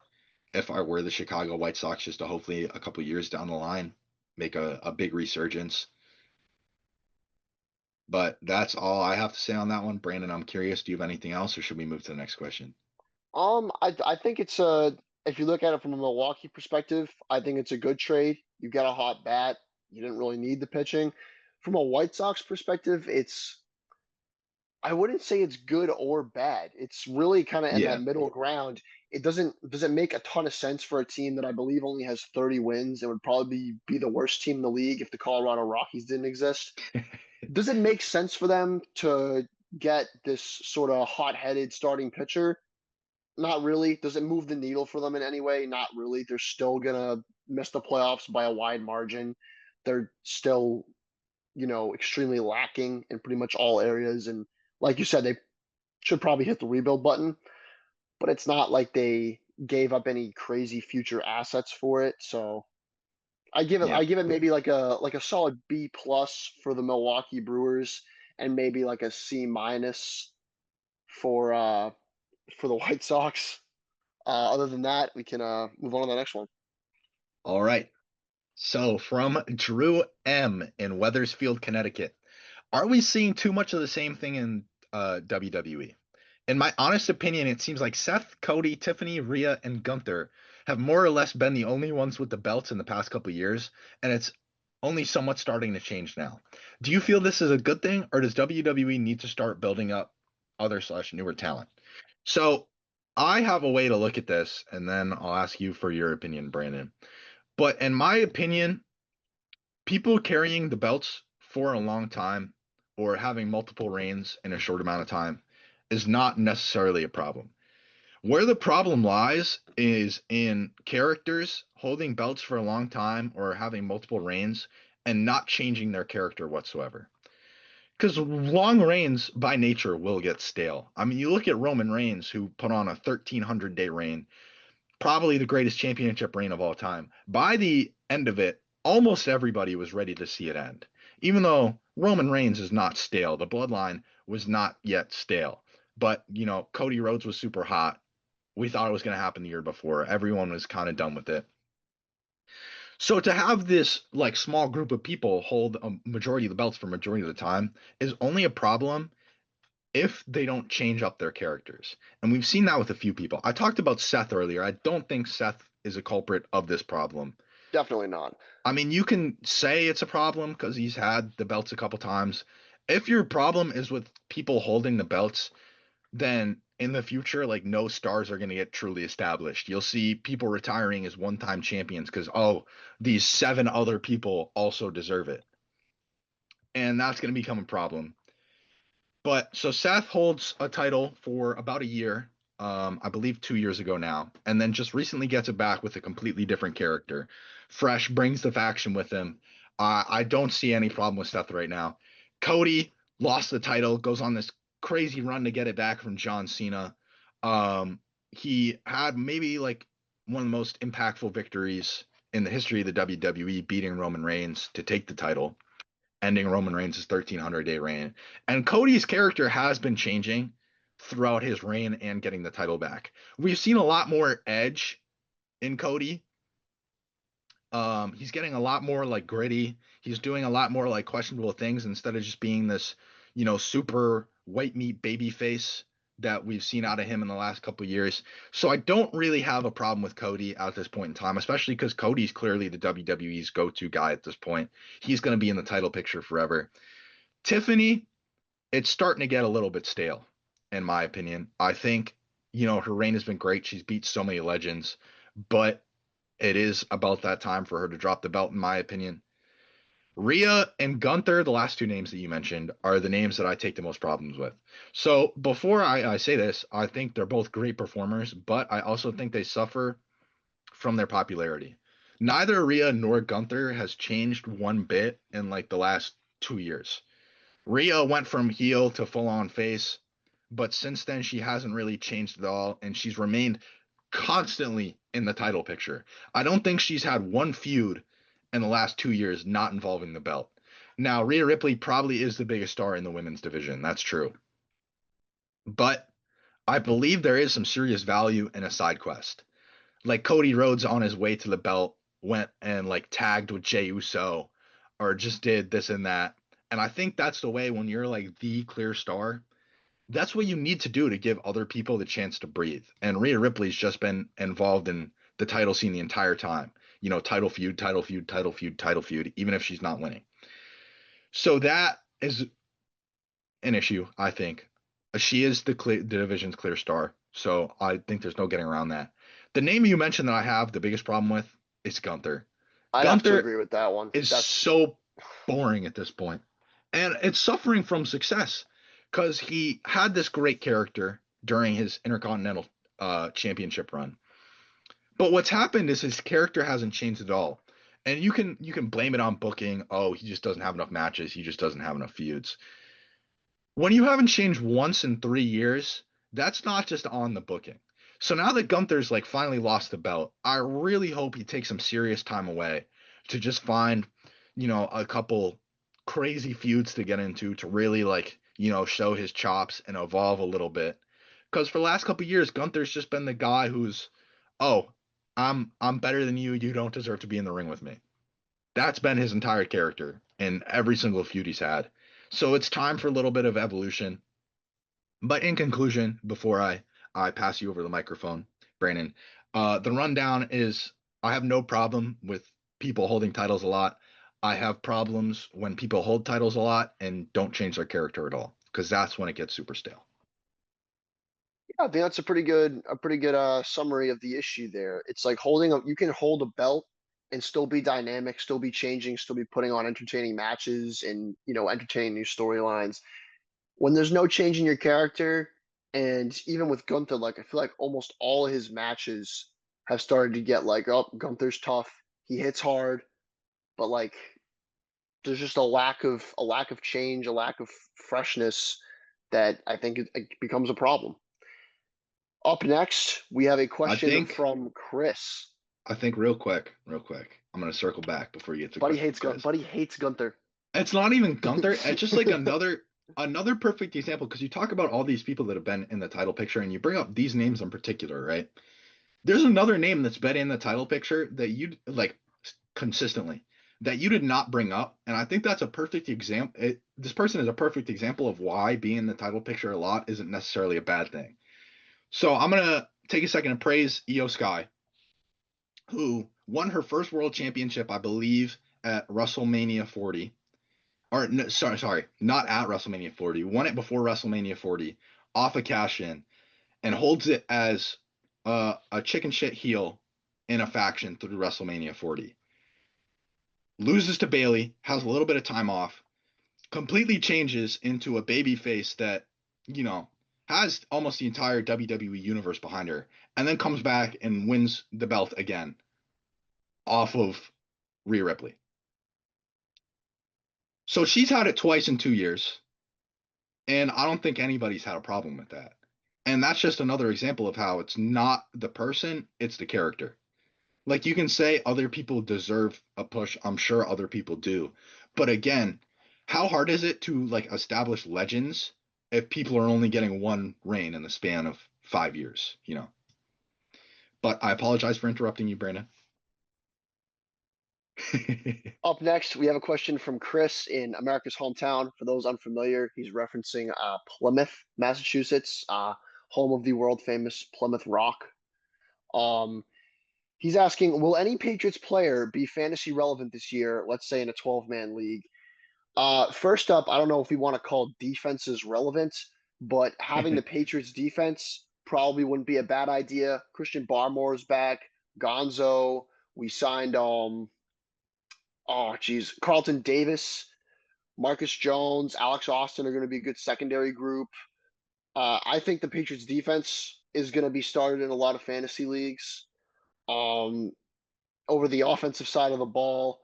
if I were the Chicago White Sox, just to hopefully a couple years down the line make a big resurgence. But that's all I have to say on that one. Brandon, I'm curious, do you have anything else or should we move to the next question? I think it's a if you look at it from a Milwaukee perspective, I think it's a good trade. You got a hot bat. You didn't really need the pitching. From a White Sox perspective, it's I wouldn't say it's good or bad. It's really kind of in that Yeah. middle ground. It doesn't make a ton of sense for a team that I believe only has 30 wins and would probably be the worst team in the league if the Colorado Rockies didn't exist. Does it make sense for them to get this sort of hot-headed starting pitcher? Not really. Does it move the needle for them in any way? Not really. They're still gonna miss the playoffs by a wide margin. They're still, extremely lacking in pretty much all areas. And like you said, they should probably hit the rebuild button, but it's not like they gave up any crazy future assets for it. So Yeah. I give it maybe like a solid B plus for the Milwaukee Brewers and maybe like a C minus for uh for the White Sox. Other than that, we can move on to the next one. All right. So from Drew M in Weathersfield, Connecticut, are we seeing too much of the same thing in WWE? In my honest opinion, it seems like Seth, Cody, Tiffany, Rhea, and Gunther have more or less been the only ones with the belts in the past couple of years, and it's only somewhat starting to change now. Do you feel this is a good thing, or does WWE need to start building up other slash newer talent? So I have a way to look at this, and then I'll ask you for your opinion, Brandon. But in my opinion, people carrying the belts for a long time or having multiple reigns in a short amount of time is not necessarily a problem. Where the problem lies is in characters holding belts for a long time or having multiple reigns and not changing their character whatsoever. Because long reigns by nature will get stale. I mean, you look at Roman Reigns, who put on a 1,300-day reign, probably the greatest championship reign of all time. By the end of it, almost everybody was ready to see it end. Even though Roman Reigns is not stale, the bloodline was not yet stale. But, Cody Rhodes was super hot. We thought it was going to happen the year before. Everyone was kind of done with it. So to have this like small group of people hold a majority of the belts for majority of the time is only a problem if they don't change up their characters. And we've seen that with a few people. I talked about Seth earlier. I don't think Seth is a culprit of this problem. Definitely not. I mean, you can say it's a problem because he's had the belts a couple times. If your problem is with people holding the belts, then in the future, like no stars are going to get truly established. You'll see people retiring as one-time champions because, oh, these seven other people also deserve it. And that's going to become a problem. But so Seth holds a title for about a year, I believe 2 years ago now, and then just recently gets it back with a completely different character. Fresh brings the faction with him. I don't see any problem with Seth right now. Cody lost the title, goes on this crazy run to get it back from John Cena. He had maybe like one of the most impactful victories in the history of the WWE, beating Roman Reigns to take the title, ending Roman Reigns' 1,300-day reign. And Cody's character has been changing throughout his reign and getting the title back. We've seen a lot more edge in Cody. He's getting a lot more like gritty. He's doing a lot more like questionable things instead of just being this, super white meat baby face that we've seen out of him in the last couple of years. So I don't really have a problem with Cody at this point in time, especially because Cody's clearly the WWE's go-to guy at this point. He's going to be in the title picture forever. Tiffany, it's starting to get a little bit stale, in my opinion. I think, her reign has been great. She's beat so many legends, but it is about that time for her to drop the belt, in my opinion. Rhea and Gunther, the last two names that you mentioned, are the names that I take the most problems with. So before I say this, I think they're both great performers, but I also think they suffer from their popularity. Neither Rhea nor Gunther has changed one bit in like the last 2 years. Rhea went from heel to full on face, but since then she hasn't really changed at all, and she's remained constantly in the title picture. I don't think she's had one feud in the last 2 years not involving the belt. Now, Rhea Ripley probably is the biggest star in the women's division. That's true. But I believe there is some serious value in a side quest. Like Cody Rhodes on his way to the belt went and like tagged with Jey Uso or just did this and that. And I think that's the way when you're like the clear star, That's what you need to do to give other people the chance to breathe. And Rhea Ripley's just been involved in the title scene the entire time. You know, title feud, title feud, title feud, title feud, even if she's not winning. So that is an issue, I think. She is the division's clear star. So I think there's no getting around that. The name you mentioned that I have the biggest problem with is Gunther. I'd have to Gunther agree with that one. is That's so boring at this point. And it's suffering from success because he had this great character during his Intercontinental Championship run. But what's happened is his character hasn't changed at all. And you can blame it on booking. Oh, he just doesn't have enough matches. He just doesn't have enough feuds. When you haven't changed once in 3 years, that's not just on the booking. So now that Gunther's like finally lost the belt, I really hope he takes some serious time away to just find, a couple crazy feuds to get into to really like, show his chops and evolve a little bit. Because for the last couple of years, Gunther's just been the guy who's, oh, I'm better than you. You don't deserve to be in the ring with me. That's been his entire character in every single feud he's had. So it's time for a little bit of evolution. But in conclusion, before I pass you over the microphone, Brandon, the rundown is I have no problem with people holding titles a lot. I have problems when people hold titles a lot and don't change their character at all, because that's when it gets super stale. Yeah, I think that's a pretty good summary of the issue there. It's like you can hold a belt and still be dynamic, still be changing, still be putting on entertaining matches and, entertaining new storylines. When there's no change in your character, and even with Gunther, like I feel like almost all of his matches have started to get like, oh, Gunther's tough, he hits hard, but like there's just a lack of change, a lack of freshness that I think it becomes a problem. Up next, we have a I question think from Chris. I think real quick, I'm gonna circle back before you get to the Buddy question from hates Gun. Chris. Buddy hates Gunther. It's not even Gunther. It's just like another perfect example because you talk about all these people that have been in the title picture and you bring up these names in particular, right? There's another name that's been in the title picture that you like consistently that you did not bring up, and I think that's a perfect example. This person is a perfect example of why being in the title picture a lot isn't necessarily a bad thing. So I'm gonna take a second to praise Io Sky, who won her first world championship, I believe, at WrestleMania 40. Or no, sorry, not at WrestleMania 40. Won it before WrestleMania 40 off a cash in and holds it as a chicken shit heel in a faction through WrestleMania 40. Loses to Bailey, has a little bit of time off, completely changes into a baby face that, you know, has almost the entire WWE universe behind her, and then comes back and wins the belt again off of Rhea Ripley. So she's had it twice in 2 years, and I don't think anybody's had a problem with that. And that's just another example of how it's not the person, it's the character. Like you can say other people deserve a push. I'm sure other people do. But again, how hard is it to like establish legends if people are only getting one reign in the span of 5 years? But I apologize for interrupting you, Brandon. Up next, we have a question from Chris in America's hometown. For those unfamiliar, he's referencing Plymouth, Massachusetts, home of the world famous Plymouth Rock. Um, he's asking, will any Patriots player be fantasy relevant this year? Let's say in a 12-man league. First up, I don't know if we want to call defenses relevant, but having the Patriots defense probably wouldn't be a bad idea. Christian Barmore's back. Gonzo. We signed geez, Carlton Davis, Marcus Jones, Alex Austin are going to be a good secondary group. I think the Patriots defense is going to be started in a lot of fantasy leagues. Um, Over the offensive side of the ball,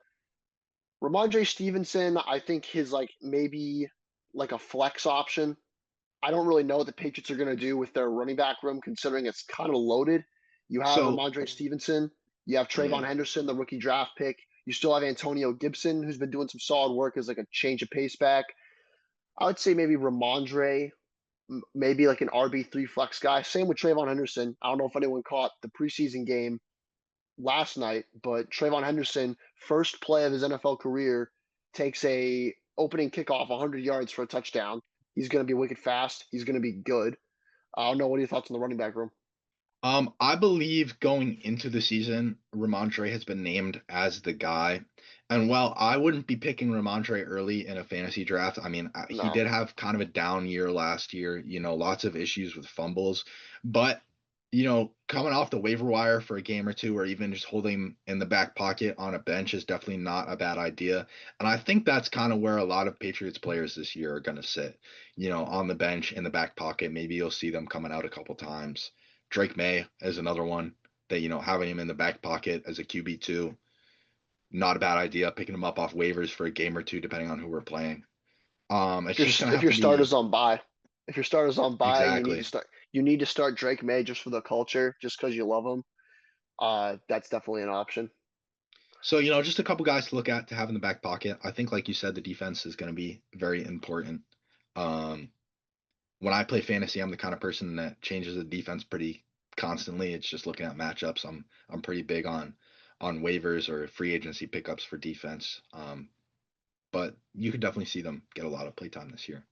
Ramondre Stevenson, I think his like maybe like a flex option. I don't really know what the Patriots are going to do with their running back room, considering it's kind of loaded. You have So, Ramondre Stevenson, you have Trayvon yeah. Henderson, the rookie draft pick. You still have Antonio Gibson, who's been doing some solid work as like a change of pace back. I would say maybe Ramondre, maybe like an RB3 flex guy. Same with Trayvon Henderson. I don't know if anyone caught the preseason game last night, but Trayvon Henderson, first play of his NFL career, takes a opening kickoff 100 yards for a touchdown. He's going to be wicked fast. He's going to be good. I don't know. What are your thoughts on the running back room? I believe going into the season, Ramondre has been named as the guy. And while I wouldn't be picking Ramondre early in a fantasy draft, I mean, he No. did have kind of a down year last year, lots of issues with fumbles. But, coming off the waiver wire for a game or two, or even just holding him in the back pocket on a bench is definitely not a bad idea. And I think that's kind of where a lot of Patriots players this year are going to sit, on the bench in the back pocket. Maybe you'll see them coming out a couple times. Drake May is another one that, having him in the back pocket as a QB2, not a bad idea. Picking him up off waivers for a game or two, depending on who we're playing. It's just gonna If have your to be starter's on bye, if your starter's on bye, you need to exactly. start. You need to start Drake May just for the culture, just because you love him. That's definitely an option. So, just a couple guys to look at to have in the back pocket. I think, like you said, the defense is going to be very important. Um, when I play fantasy, I'm the kind of person that changes the defense pretty constantly. It's just looking at matchups. I'm pretty big on waivers or free agency pickups for defense. But you could definitely see them get a lot of playtime this year.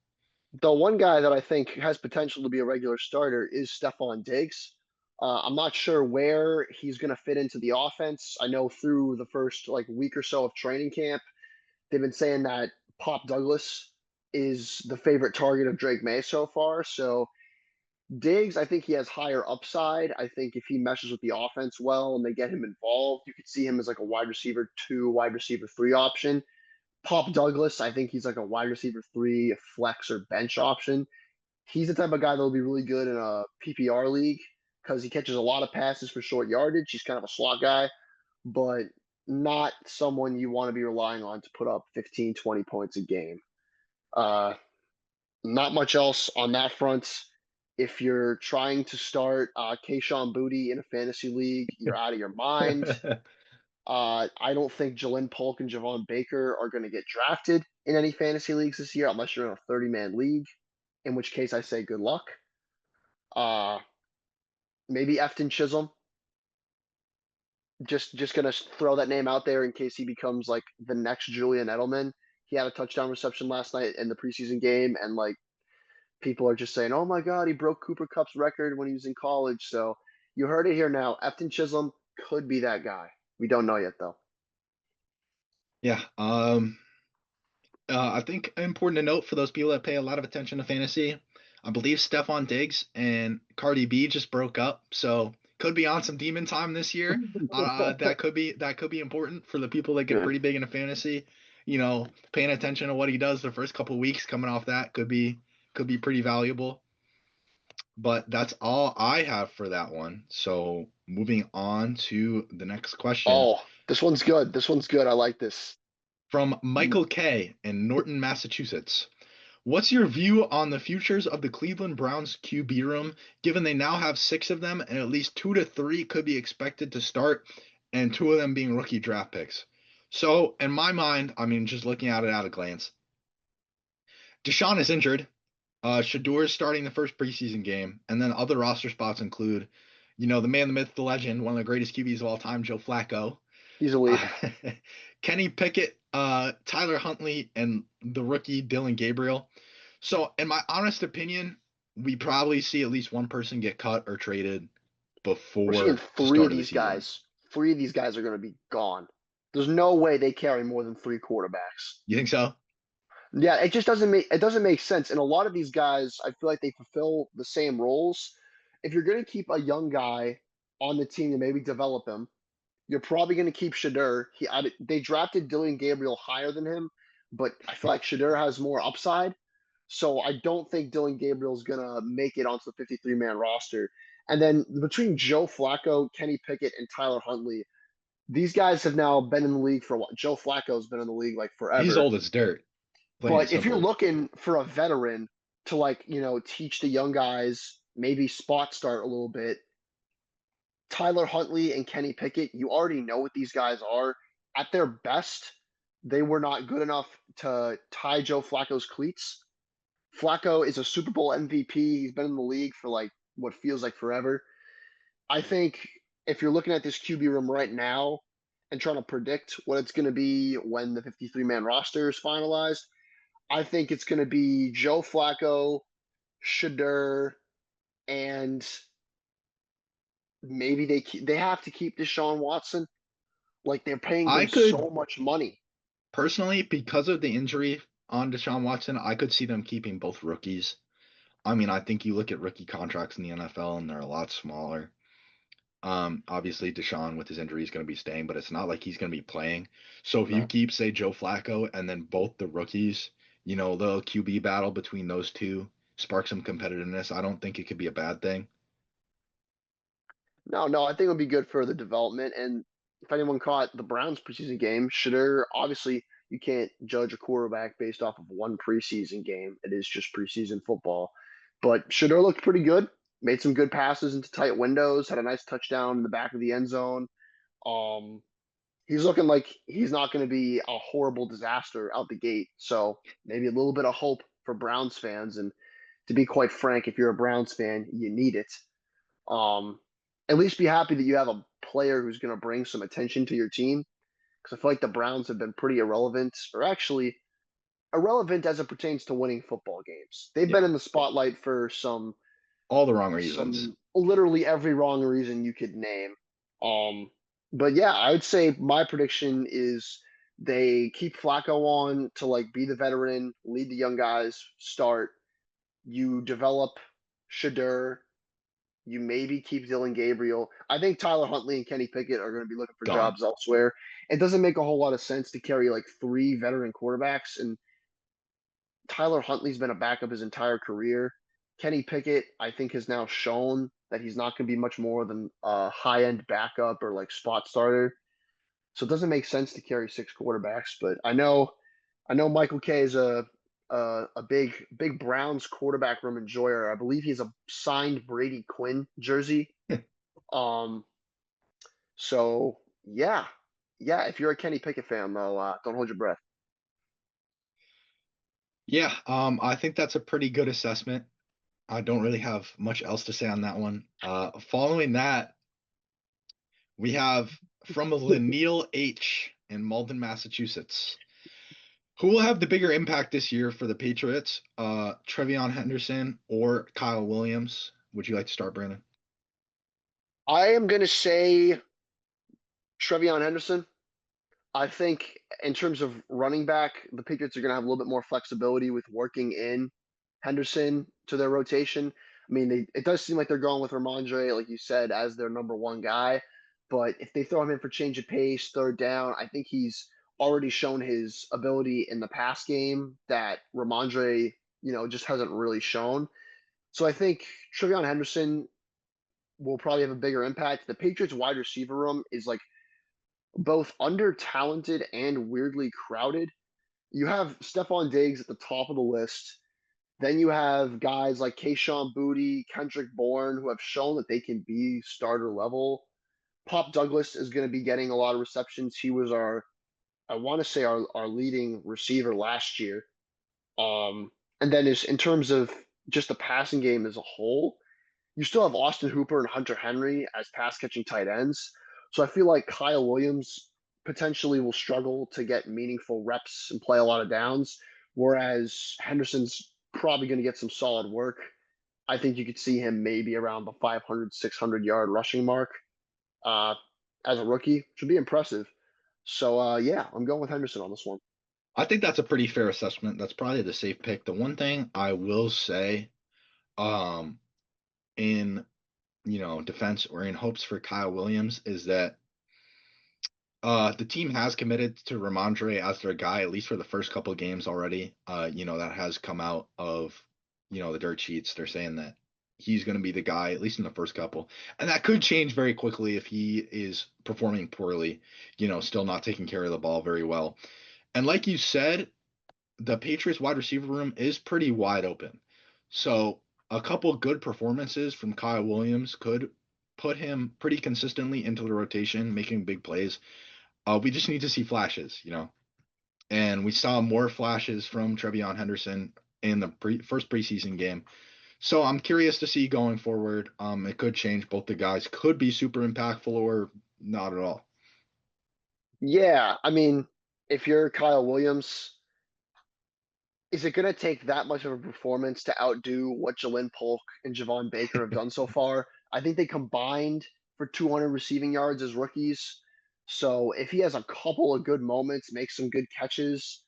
The one guy that I think has potential to be a regular starter is Stephon Diggs. I'm not sure where he's going to fit into the offense. I know through the first like week or so of training camp, they've been saying that Pop Douglas is the favorite target of Drake May so far. So Diggs, I think he has higher upside. I think if he meshes with the offense well and they get him involved, you could see him as like a wide receiver two, wide receiver three option. Pop Douglas, I think he's like a wide receiver three, flex or bench option. He's the type of guy that'll be really good in a PPR league because he catches a lot of passes for short yardage. He's kind of a slot guy, but not someone you want to be relying on to put up 15, 20 points a game. Uh, Not much else on that front. If you're trying to start Kayshawn Booty in a fantasy league, you're out of your mind. I don't think Jalen Polk and Javon Baker are going to get drafted in any fantasy leagues this year unless you're in a 30-man league, in which case I say good luck. Uh, Maybe Efton Chisholm. Just gonna throw that name out there in case he becomes like the next Julian Edelman. He had a touchdown reception last night in the preseason game, and like people are just saying, "Oh my God, he broke Cooper Cup's record when he was in college." So you heard it here now. Efton Chisholm could be that guy. We don't know yet though. Yeah. I think important to note for those people that pay a lot of attention to fantasy, I believe Stephon Diggs and Cardi B just broke up, so could be on some demon time this year. That could be important for the people that get Yeah. pretty big into fantasy. Paying attention to what he does the first couple weeks coming off that could be pretty valuable. But that's all I have for that one. So moving on to the next question Oh, this one's good. This one's good. I like this. from Michael K. in Norton, Massachusetts. What's your view on the futures of the Cleveland Browns QB room, given they now have six of them and at least two to three could be expected to start, and two of them being rookie draft picks? So, in my mind, I mean, just looking at it at a glance, Deshaun is injured. Shador is starting the first preseason game, and then other roster spots include, the man, the myth, the legend, one of the greatest QBs of all time, Joe Flacco, He's elite. uh, Kenny Pickett, Tyler Huntley, and the rookie Dylan Gabriel. So, in my honest opinion, we probably see at least one person get cut or traded We're seeing before the three of start of the these season. guys. Three of these guys are going to be gone. There's no way they carry more than three quarterbacks. You think so? Yeah, it doesn't make sense. And a lot of these guys, I feel like they fulfill the same roles. If you're going to keep a young guy on the team and maybe develop him, you're probably going to keep Shadur. They drafted Dylan Gabriel higher than him, but I feel like Shadur has more upside. So I don't think Dylan Gabriel's going to make it onto the 53-man roster. And then between Joe Flacco, Kenny Pickett, and Tyler Huntley, these guys have now been in the league for a while. Joe Flacco's been in the league like He's forever. old as dirt, plain and But if you're simple. looking for a veteran to like, teach the young guys, maybe spot start a little bit, Tyler Huntley and Kenny Pickett, you already know what these guys are. At their best, they were not good enough to tie Joe Flacco's cleats. Flacco is a Super Bowl MVP. He's been in the league for like what feels like forever. I think if you're looking at this QB room right now and trying to predict what it's going to be when the 53-man roster is finalized, I think it's going to be Joe Flacco, Shadur, and maybe they have to keep Deshaun Watson. Like they're paying I him could so much money. personally, because of the injury on Deshaun Watson, I could see them keeping both rookies. I mean, I think you look at rookie contracts in the NFL and they're a lot smaller. Obviously Deshaun with his injury is going to be staying, but it's not like he's going to be playing. So if you No. keep, say, Joe Flacco and then both the rookies, the QB battle between those two spark some competitiveness. I don't think it could be a bad thing. No, I think it'll be good for the development. And if anyone caught the Browns preseason game, Shadur, obviously you can't judge a quarterback based off of one preseason game. It is just preseason football. But Shadur looked pretty good, made some good passes into tight windows, had a nice touchdown in the back of the end zone. Um, he's looking like he's not going to be a horrible disaster out the gate. So maybe a little bit of hope for Browns fans. And to be quite frank, if you're a Browns fan, you need it. Um, at least be happy that you have a player who's going to bring some attention to your team. Because I feel like the Browns have been pretty irrelevant, or actually irrelevant as it pertains to winning football games. They've Yeah, been in the spotlight for all the wrong reasons. some literally every wrong reason you could name. Um, but yeah, I would say my prediction is they keep Flacco on to like be the veteran, lead the young guys, start. You develop Shadur, you maybe keep Dylan Gabriel. I think Tyler Huntley and Kenny Pickett are going to be looking for Gone. jobs elsewhere. It doesn't make a whole lot of sense to carry like three veteran quarterbacks, and Tyler Huntley's been a backup his entire career. Kenny Pickett, I think, has now shown that he's not going to be much more than a high end backup or like spot starter. So it doesn't make sense to carry six quarterbacks. But I know Michael K is a big Browns quarterback room enjoyer. I believe he's a signed Brady Quinn jersey. Um, so yeah. If you're a Kenny Pickett fan, though, don't hold your breath. Yeah, I think that's a pretty good assessment. I don't really have much else to say on that one. Following that, we have from Lanil H in Malden, Massachusetts. Who will have the bigger impact this year for the Patriots? Trevion Henderson or Kyle Williams? Would you like to start, Brandon? I am gonna say Trevion Henderson. I think in terms of running back, the Patriots are going to have a little bit more flexibility with working in Henderson to their rotation. I mean, it does seem like they're going with Ramondre, like you said, as their number one guy. But if they throw him in for change of pace, third down, I think he's already shown his ability in the pass game that Ramondre, just hasn't really shown. So I think Trevion Henderson will probably have a bigger impact. The Patriots wide receiver room is like both under talented and weirdly crowded. You have Stephon Diggs at the top of the list. Then you have guys like Kayshawn Booty, Kendrick Bourne, who have shown that they can be starter level. Pop Douglas is going to be getting a lot of receptions. He was I want to say, our leading receiver last year. And then in terms of just the passing game as a whole, you still have Austin Hooper and Hunter Henry as pass catching tight ends. So I feel like Kyle Williams potentially will struggle to get meaningful reps and play a lot of downs, whereas Henderson's probably going to get some solid work. I think you could see him maybe around the 500, 600-yard rushing mark uh, as a rookie, which would be impressive. So, yeah, I'm going with Henderson on this one. I think that's a pretty fair assessment. That's probably the safe pick. The one thing I will say, um, in defense or in hopes for Kyle Williams is that the team has committed to Ramondre as their guy, at least for the first couple of games already. That has come out of, the dirt sheets. They're saying that he's going to be the guy, at least in the first couple. And that could change very quickly if he is performing poorly, still not taking care of the ball very well. And like you said, the Patriots wide receiver room is pretty wide open. So a couple good performances from Kyle Williams could put him pretty consistently into the rotation, making big plays. We just need to see flashes. And we saw more flashes from Trevion Henderson in the first preseason game. So I'm curious to see going forward. It could change. Both the guys could be super impactful or not at all. Yeah, I mean, if you're Kyle Williams, Is it going to take that much of a performance to outdo what Jalen Polk and Javon Baker have done so far? I think they combined for 200 receiving yards as rookies. So if he has a couple of good moments, makes some good catches,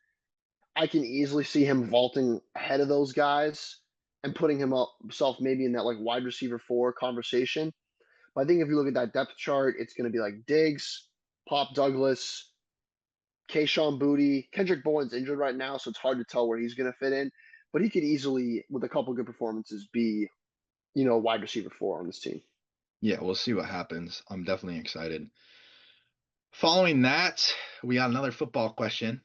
I can easily see him vaulting ahead of those guys and putting himself maybe in that like wide receiver four conversation. But I think if you look at that depth chart, it's going to be like Diggs, Pop Douglas, Kayshawn Booty. Kendrick Bourne's injured right now, so it's hard to tell where he's going to fit in. But he could easily, with a couple good performances, be wide receiver four on this team. Yeah, we'll see what happens. I'm definitely excited. Following that, we got another football question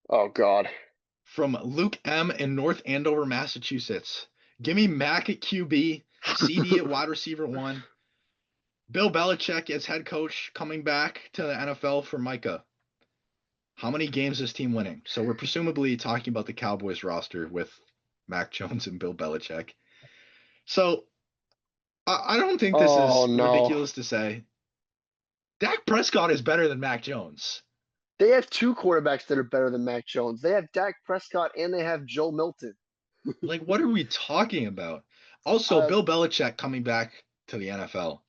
Oh God. from Luke M. in North Andover, Massachusetts. Give me Mac at QB, CD at wide receiver one, Bill Belichick as head coach coming back to the NFL for Micah. How many games is this team winning? So we're presumably talking about the Cowboys roster with Mac Jones and Bill Belichick. So I don't think this Oh is no. ridiculous to say. Dak Prescott is better than Mac Jones. They have two quarterbacks that are better than Mac Jones. They have Dak Prescott and they have Joe Milton. Like, what are we talking about? Also, Uh, Bill Belichick coming back to the NFL.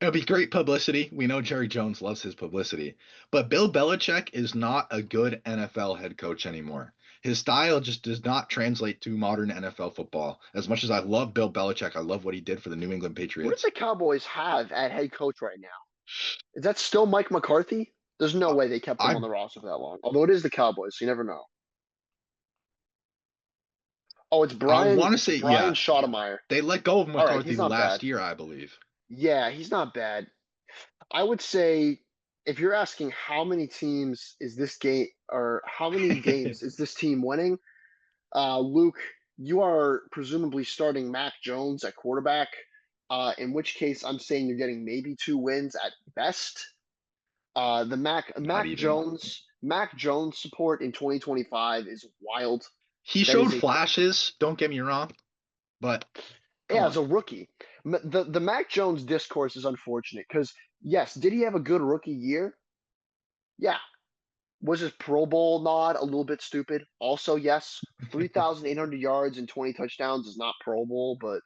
It'll be great publicity. We know Jerry Jones loves his publicity. But Bill Belichick is not a good NFL head coach anymore. His style just does not translate to modern NFL football. As much as I love Bill Belichick, I love what he did for the New England who does Patriots. the Cowboys have at head coach right now? Is that still Mike McCarthy? There's no I, way they kept him on I, the roster for that long. Although it is the Cowboys, so you never know. Oh, it's I Brian. want to It's say, Brian yeah, Schottenheimer. they let go of All right, McCarthy he's not last bad. year, I believe. Yeah, he's not bad. I would say if you're asking how many teams is this game or how many games is this team winning, Luke, you are presumably starting Mac Jones at quarterback. In which case, I'm saying you're getting maybe two wins at best. The Not even. Mac Jones support in 2025 is wild. He That is showed a flashes, don't get me wrong, but come Yeah, as on. a rookie. The Mac Jones discourse is unfortunate because yes, did he have a good rookie year? Yeah. Was his Pro Bowl nod a little bit stupid? Also, yes. 3,800 yards and 20 touchdowns is not Pro Bowl, but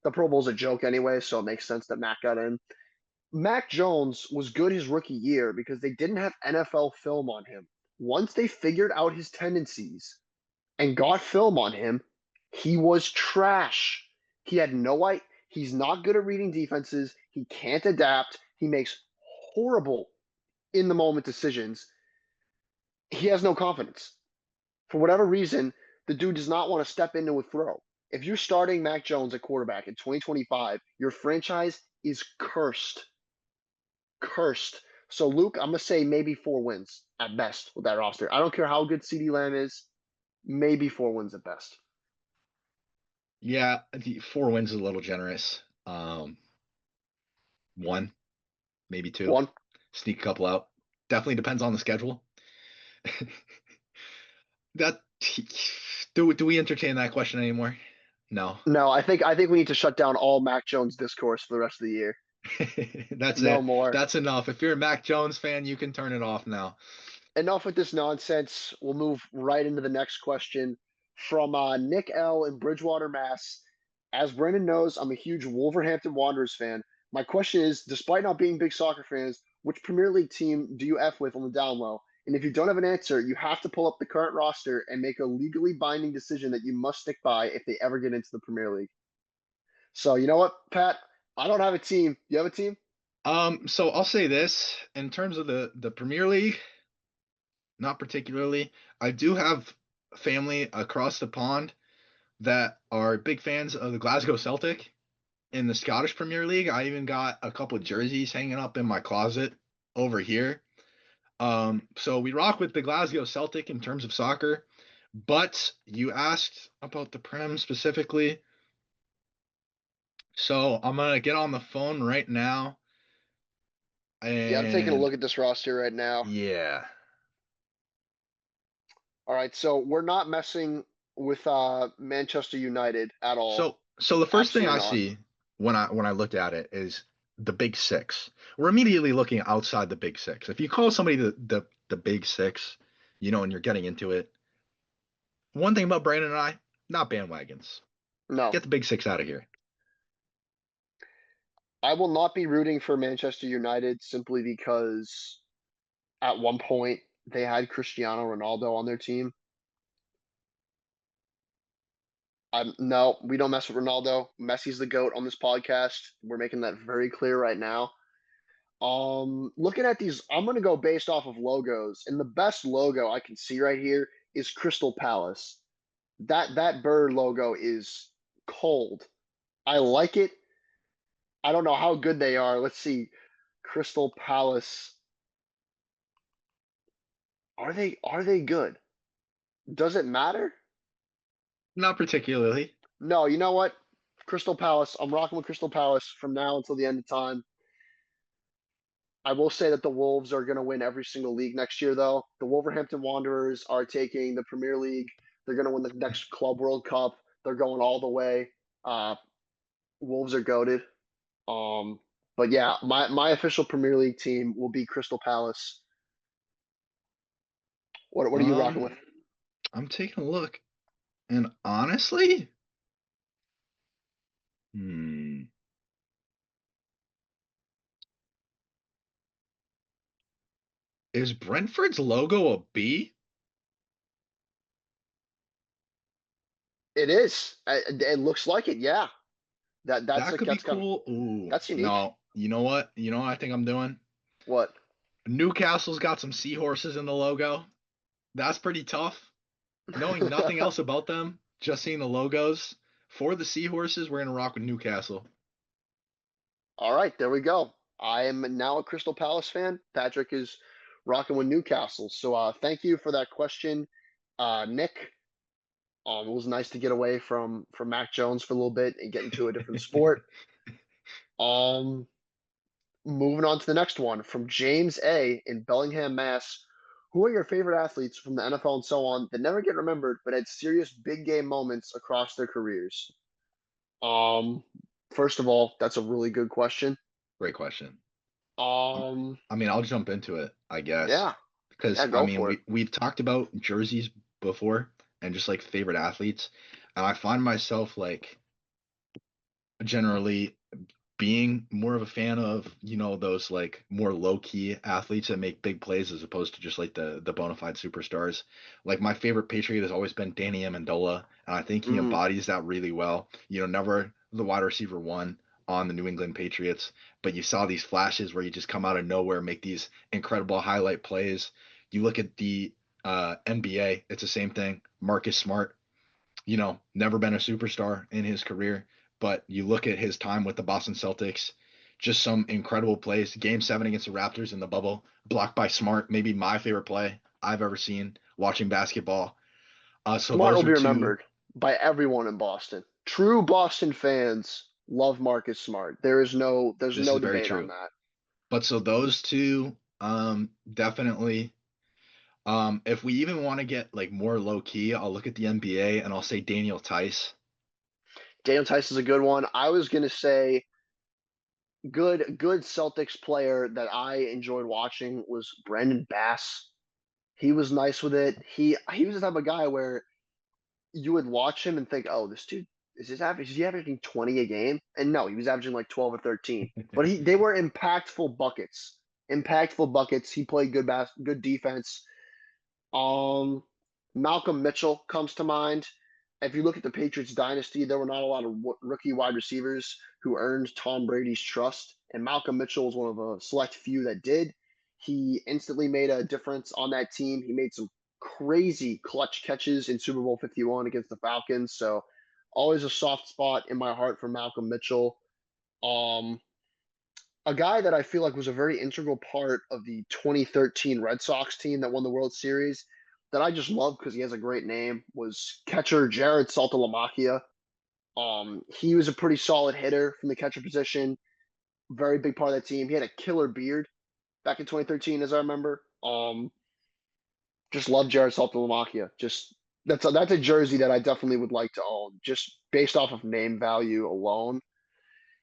the Pro Bowl's a joke anyway, so it makes sense that Mac got in. Mac Jones was good his rookie year because they didn't have NFL film on him. Once they figured out his tendencies and got film on him, he was trash. He had no idea. He's not good at reading defenses. He can't adapt. He makes horrible in the moment decisions. He has no confidence. For whatever reason, the dude does not want to step into a throw. If you're starting Mac Jones at quarterback in 2025, your franchise is cursed. Cursed. So, Luke, I'm going to say maybe 4 wins at best with that roster. I don't care how good CD Lamb is, maybe 4 wins at best. Yeah, the 4 wins is a little generous. One, maybe two. One. Sneak a couple out. Definitely depends on the schedule. That do we entertain that question anymore? No. No, I think we need to shut down all Mac Jones discourse for the rest of the year. That's No it. more. That's enough. If you're a Mac Jones fan, you can turn it off now. Enough with this nonsense. We'll move right into the next question from Nick L in Bridgewater, Mass. As Brandon knows, I'm a huge Wolverhampton Wanderers fan. My question is, despite not being big soccer fans, which Premier League team do you F with on the down low? And if you don't have an answer, you have to pull up the current roster and make a legally binding decision that you must stick by if they ever get into the Premier League. So you know what, Pat? I don't have a team. You have a team? So I'll say this in terms of the Premier League, not particularly. I do have family across the pond that are big fans of the Glasgow Celtic in the Scottish Premier League. I even got a couple of jerseys hanging up in my closet over here. So we rock with the Glasgow Celtic in terms of soccer, but you asked about the Prem specifically. So I'm gonna get on the phone right now Yeah, I'm taking a and look at this roster right now. yeah. All right, so we're not messing with Manchester United at all. So the first thing Absolutely I not. see when I look at it is the Big Six. We're immediately looking outside the Big Six. If you call somebody the Big Six, and you're getting into it, one thing about Brandon and I, not bandwagons. No, Get the big six out of here. I will not be rooting for Manchester United simply because at one point they had Cristiano Ronaldo on their team. No, we don't mess with Ronaldo. Messi's the GOAT on this podcast. We're making that very clear right now. Looking at these, I'm gonna go based off of logos, and the best logo I can see right here is Crystal Palace. That bird logo is cold. I like it. I don't know how good they are. Let's see. Crystal Palace. Are they good? Does it matter? Not particularly. No, you know what? Crystal Palace. I'm rocking with Crystal Palace from now until the end of time. I will say that the Wolves are going to win every single league next year, though. The Wolverhampton Wanderers are taking the Premier League. They're going to win the next Club World Cup. They're going all the way. Uh, Wolves are goaded. Um, but yeah, my official Premier League team will be Crystal Palace. What are you rocking with? Um, I'm taking a look, and honestly, hmm, is Brentford's logo a B? It is. It looks like it. Yeah. That's That like could be that's kind of cool. Ooh, that's unique. no. You know what? You know what I think I'm doing? What? Newcastle's got some seahorses in the logo. That's pretty tough. Knowing nothing else about them, just seeing the logos for the seahorses, we're gonna rock with Newcastle. All right, there we go. I am now a Crystal Palace fan. Patrick is rocking with Newcastle. So thank you for that question, Nick. It was nice to get away from Mac Jones for a little bit and get into a different sport. Um, Moving on to the next one from James A in Bellingham, Mass. Who are your favorite athletes from the NFL and so on that never get remembered but had serious big game moments across their careers? Um, First of all, that's a really good question. Great question. Um, I mean, I'll jump into it, I guess, yeah, because yeah, I go mean, for it. we've talked about jerseys before and just like favorite athletes, and I find myself like generally being more of a fan of, those like more low-key athletes that make big plays as opposed to just like the bona fide superstars. Like my favorite Patriot has always been Danny Amendola, and I think he Mm, embodies that really well. Never the wide receiver one on the New England Patriots, but you saw these flashes where you just come out of nowhere, make these incredible highlight plays. You look at the NBA, it's the same thing. Marcus Smart, never been a superstar in his career, but you look at his time with the Boston Celtics, just some incredible plays. Game seven against the Raptors in the bubble, blocked by Smart, maybe my favorite play I've ever seen watching basketball. So Smart will those are be two. remembered by everyone in Boston. True Boston fans love Marcus Smart. There's This no is very debate on true. that. But so those two, definitely. If we even want to get like more low key, I'll look at the NBA and I'll say Daniel Tice. Daniel Tice is a good one. I was gonna say good Celtics player that I enjoyed watching was Brandon Bass. He was nice with it. He was the type of guy where you would watch him and think, oh, this dude is he averaging 20 a game? And no, he was averaging like 12 or 13. But they were impactful buckets. Impactful buckets. He played good defense. Um, Malcolm Mitchell comes to mind. If you look at the Patriots dynasty, there were not a lot of rookie wide receivers who earned Tom Brady's trust, and Malcolm Mitchell was one of a select few that did. He instantly made a difference on that team. He made some crazy clutch catches in Super Bowl 51 against the Falcons. So always a soft spot in my heart for Malcolm Mitchell. Um, a guy that I feel like was a very integral part of the 2013 Red Sox team that won the World Series that I just love because he has a great name was catcher Jared Saltalamacchia. He was a pretty solid hitter from the catcher position, very big part of that team. He had a killer beard back in 2013, as I remember. Just love Jared Saltalamacchia. Just that's a jersey that I definitely would like to own, just based off of name value alone.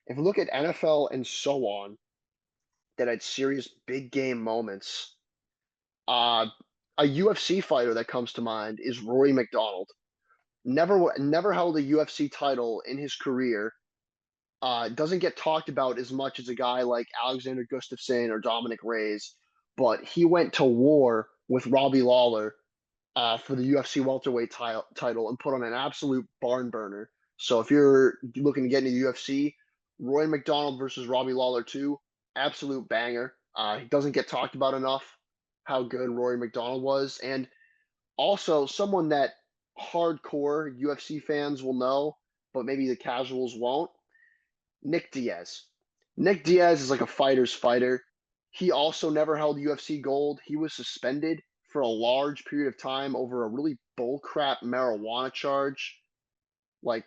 If we look at NFL and so on, that had serious big game moments. Uh, A UFC fighter that comes to mind is Rory McDonald. Never held a UFC title in his career. Doesn't get talked about as much as a guy like Alexander Gustafsson or Dominic Reyes, but he went to war with Robbie Lawler for the UFC welterweight title and put on an absolute barn burner. So if you're looking to get into the UFC, Roy McDonald versus Robbie Lawler 2, absolute banger. He doesn't get talked about enough how good Rory McDonald was, and also someone that hardcore UFC fans will know, but maybe the casuals won't. Nick Diaz. Nick Diaz is like a fighter's fighter. He also never held UFC gold. He was suspended for a large period of time over a really bullcrap marijuana charge. Like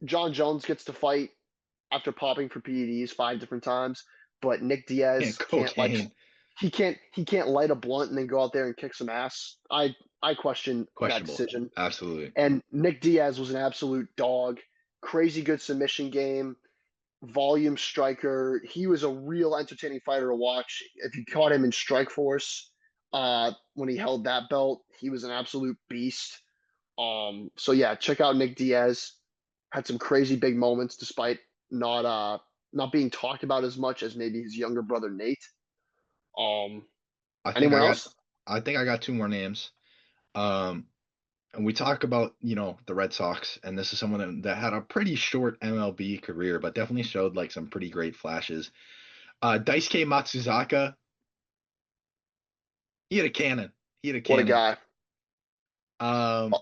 John Jones gets to fight after popping for PEDs 5 different times, but Nick And Diaz can't like cocaine. he can't light a blunt and then go out there and kick some ass. I question that Questionable. decision. Absolutely. And Nick Diaz was an absolute dog. Crazy good submission game, volume striker. He was a real entertaining fighter to watch. If you caught him in Strikeforce when he held that belt, he was an absolute beast. So yeah, check out Nick Diaz. Had some crazy big moments despite not not being talked about as much as maybe his younger brother Nate. Um, I think anyone I got else? I think I got two more names. Um, and we talk about, the Red Sox, and this is someone that had a pretty short MLB career, but definitely showed like some pretty great flashes. Daisuke Matsuzaka, he had a cannon. He had a What a cannon. guy. Um,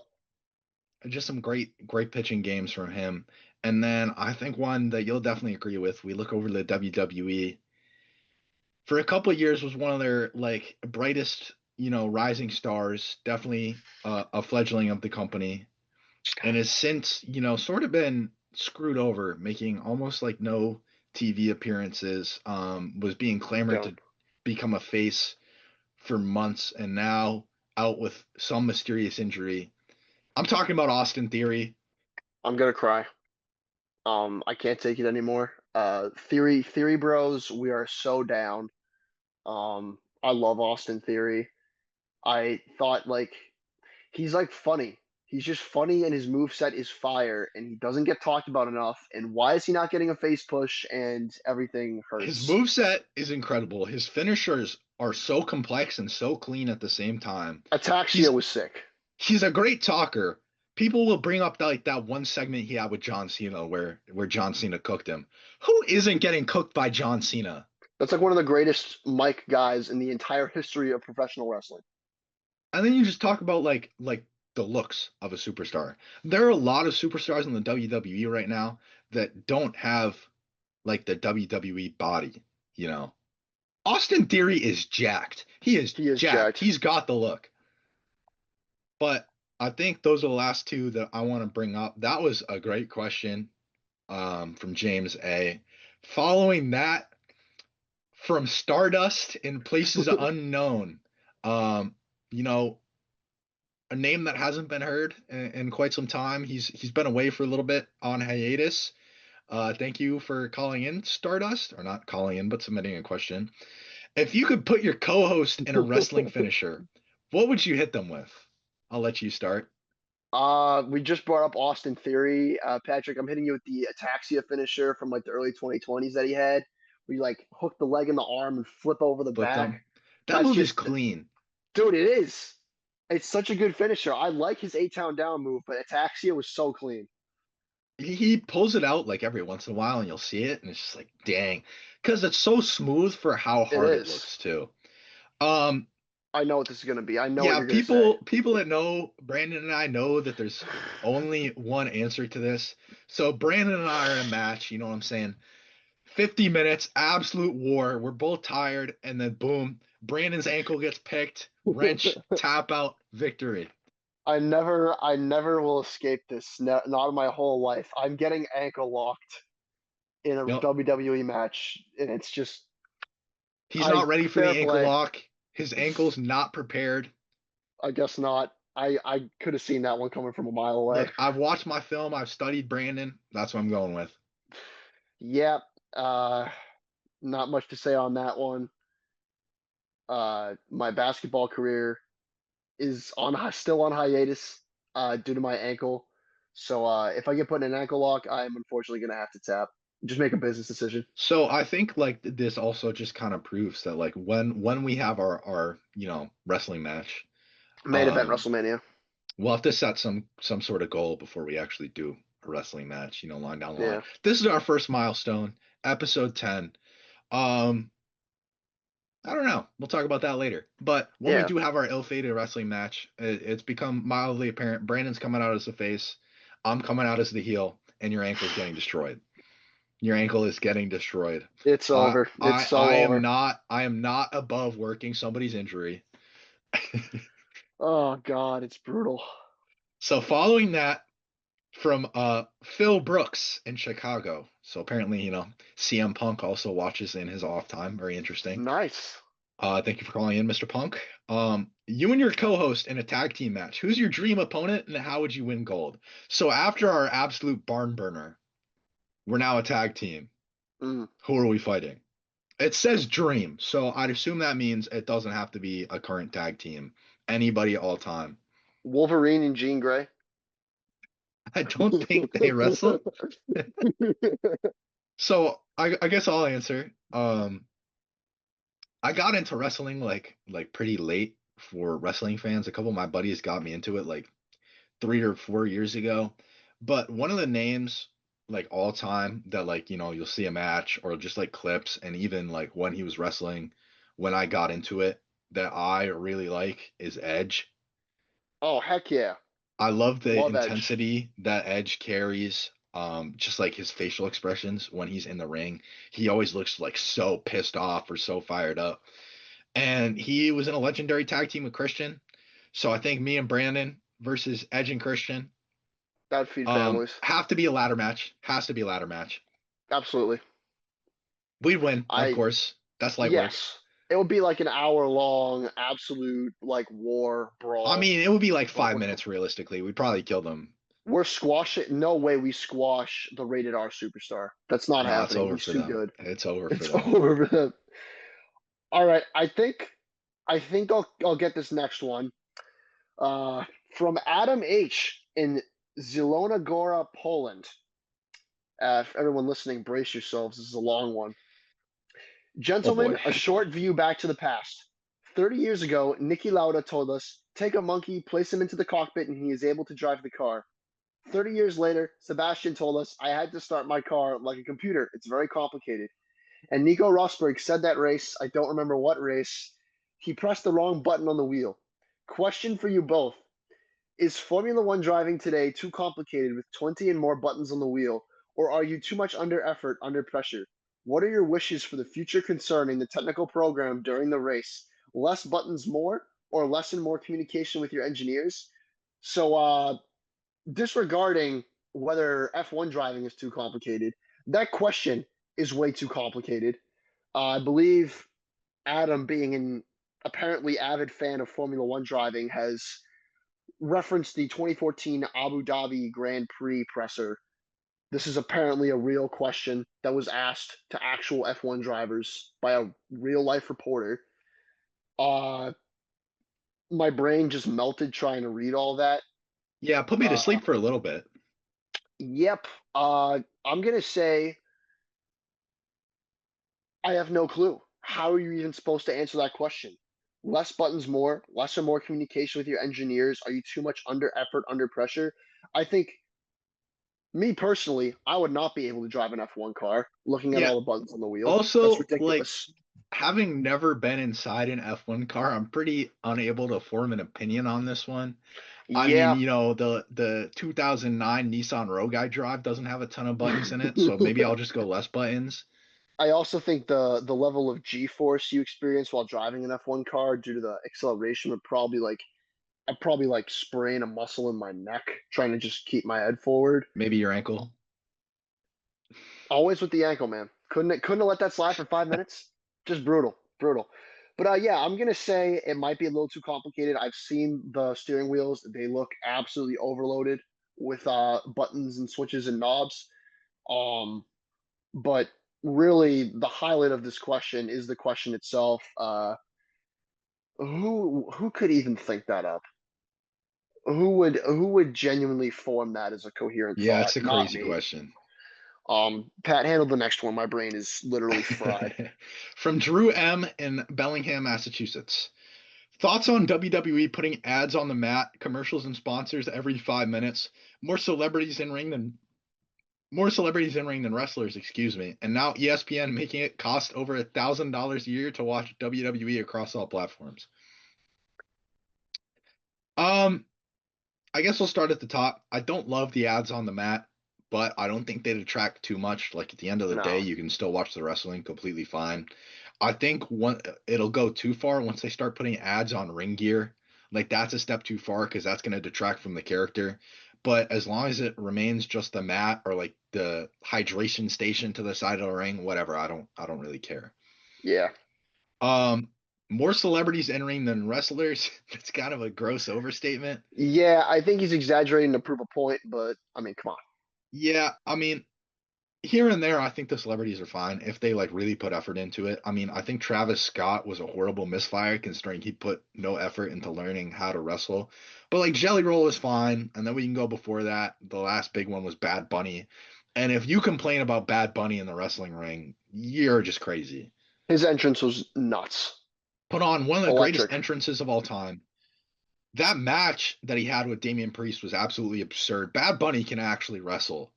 just some great pitching games from him. And then I think one that you'll definitely agree with, we look over the WWE. For a couple of years was one of their like brightest, rising stars, definitely a fledgling of the company, and has since, sort of been screwed over, making almost like no TV appearances, was being clamored Don't. to become a face for months, and now out with some mysterious injury. I'm talking about Austin Theory. I'm gonna cry. I can't take it anymore. Theory Bros, we are so down. I love Austin Theory. I thought like he's like funny. He's just funny and his move set is fire and he doesn't get talked about enough. And why is he not getting a face push and everything His hurts? moveset is incredible. His finishers are so complex and so clean at the same time. Ataxia He's was sick. he's a great talker. People will bring up that one segment he had with John Cena where John Cena cooked him. Who isn't getting cooked by John Cena? That's like one of the greatest mic guys in the entire history of professional wrestling. And then you just talk about like the looks of a superstar. There are a lot of superstars in the WWE right now that don't have like the WWE body, you know. Austin Theory is jacked. He is He is jacked. jacked. He's got the look. But I think those are the last two that I want to bring up. That was a great question, from James A. Following that, from Stardust in Places Unknown, um, you know, a name that hasn't been heard in quite some time. He's been away for a little bit on hiatus. Thank you for calling in, Stardust, or not calling in, but submitting a question. If you could put your co-host in a wrestling finisher, what would you hit them with? I'll let you start. We just brought up Austin Theory. Patrick, I'm hitting you with the Ataxia finisher from like the early 2020s that he had, where you like hook the leg in the arm and flip over the Flip back. them. That That's move is just, clean. dude, it is. It's such a good finisher. I like his eight town down move, but Ataxia was so clean. He pulls it out like every once in a while, and you'll see it, and it's just like, dang, because it's so smooth for how It hard it is. looks too. Um, I know what this is going to be. I know what yeah, you're going to say. people that know Brandon and I know that there's only one answer to this. So Brandon and I are in a match. You know what I'm saying? 50 minutes, absolute war. We're both tired, and then boom, Brandon's ankle gets picked, wrench, tap out, victory. I never will escape this. Not in my whole life. I'm getting ankle locked in a Yep. WWE match, and it's just He's I not ready for fair the ankle play. lock. His ankle's not prepared. I guess not. I could have seen that one coming from a mile away. Look, I've watched my film. I've studied Brandon. That's what I'm going with. Yep. Not much to say on that one. My basketball career. is on still on hiatus due to my ankle. So if I get put in an ankle lock, I am unfortunately gonna have to tap. Just make a business decision. So I think like this also just kind of proves that like when we have our wrestling match, Main event um WrestleMania. we'll have to set some sort of goal before we actually do a wrestling match, line down the line. Yeah, This is our first milestone, episode 10. Um I don't know. We'll talk about that later. But when we yeah. do have our ill-fated wrestling match, it's become mildly apparent. Brandon's coming out as the face, I'm coming out as the heel, and your ankle's getting destroyed. Your ankle is getting destroyed. It's I over. It's I so I am over. not above working somebody's injury. Oh God, it's brutal. So following that from Phil Brooks in Chicago. So apparently, CM Punk also watches in his off time. Very interesting. Nice. Thank you for calling in, Mr. Punk. You and your co-host in a tag team match. Who's your dream opponent, and how would you win gold? So after our absolute barn burner, we're now a tag team. Mm. Who are we fighting? It says dream, so I'd assume that means it doesn't have to be a current tag team. Anybody all time. Wolverine and Jean Grey. I don't think they wrestle. So I guess I'll answer. I got into wrestling like pretty late for wrestling fans. A couple of my buddies got me into it like 3 or 4 years ago. But one of the names like all time that like you'll see a match or just like clips and even like when he was wrestling when I got into it that I really like is Edge. Oh heck yeah, I love the love Edge. intensity that Edge carries. Just like his facial expressions when he's in the ring, he always looks like so pissed off or so fired up. And he was in a legendary tag team with Christian. So I think me and Brandon versus Edge and Christian That'd feed families. have to be a ladder match. Has to be a ladder match. Absolutely. We'd win, of I course. That's light work. Yes. It would be like an hour long absolute like war I brawl. mean, it would be like But 5 minutes realistically. We'd probably kill them. we're squashing. No way we squash the rated R superstar. That's not No, it's happening. over He's for too them. good. It's over for It's them. over for them. All right. I think I'll get this next one. Uh, from Adam H in Zielona Gora, Poland. If everyone listening, brace yourselves. This is a long one. Oh Gentlemen, boy. a short view back to the past. 30 years ago, Nicky Lauda told us, take a monkey, place him into the cockpit, and he is able to drive the car. 30 years later, Sebastian told us, I had to start my car like a computer. It's very complicated. And Nico Rosberg said that race, I don't remember what race, he pressed the wrong button on the wheel. Question for you both. Is Formula One driving today too complicated with 20 and more buttons on the wheel, or are you too much under effort, under pressure? What are your wishes for the future concerning the technical program during the race? Less buttons more, or less and more communication with your engineers? So, disregarding whether F1 driving is too complicated, that question is way too complicated. I believe Adam, being an apparently avid fan of Formula One driving, has referenced the 2014 Abu Dhabi Grand Prix presser. This is apparently a real question that was asked to actual F1 drivers by a real life reporter. Uh, my brain just melted trying to read all that. Yeah, put me to Uh, sleep for a little bit. yep. I'm gonna say I have no clue. How are you even supposed to answer that question? Less buttons more, less or more communication with your engineers. Are you too much under effort, under pressure? I think me personally, I would not be able to drive an F1 car looking at Yeah. all the buttons on the wheel. That's Also, like ridiculous. having never been inside an F1 car, I'm pretty unable to form an opinion on this one. I mean, Yeah. the 2009 Nissan Rogue I drive doesn't have a ton of buttons in it, so maybe I'll just go less buttons. I also think the level of G-force you experience while driving an F1 car due to the acceleration would probably like I'd probably like sprain a muscle in my neck trying to just keep my head forward. Maybe your ankle. Always with the ankle, man. Couldn't have let that slide for 5 minutes. Just brutal, brutal. But yeah, I'm gonna say it might be a little too complicated. I've seen the steering wheels; they look absolutely overloaded with buttons and switches and knobs. Um, but really, the highlight of this question is the question itself. Who could even think that up? Who would genuinely form that as a coherent Yeah, thought? it's a Not crazy me. question. Pat, handle the next one. My brain is literally fried. From Drew M in Bellingham, Massachusetts. Thoughts on WWE putting ads on the mat, commercials and sponsors every 5 minutes? More celebrities in ring than more celebrities in ring than wrestlers, excuse me. And now ESPN making it cost over $1,000 a year to watch WWE across all platforms. Um, I guess we'll start at the top. I don't love the ads on the mat, but I don't think they detract too much. Like at the end of the day, No. you can still watch the wrestling completely fine. I think it'll go too far once they start putting ads on ring gear. Like that's a step too far because that's going to detract from the character. But as long as it remains just the mat or like the hydration station to the side of the ring, whatever, I don't really care. Yeah. Um, More celebrities entering than wrestlers. That's kind of a gross overstatement. Yeah, I think he's exaggerating to prove a point, but I mean, come on. Yeah, I mean, here and there, I think the celebrities are fine if they like really put effort into it. I mean, I think Travis Scott was a horrible misfire considering he put no effort into learning how to wrestle. But like Jelly Roll is fine, and then we can go before that. The last big one was Bad Bunny. And if you complain about Bad Bunny in the wrestling ring, you're just crazy. His entrance was nuts. Put on one of the greatest Electric. entrances of all time. That match that he had with Damian Priest was absolutely absurd. Bad Bunny can actually wrestle.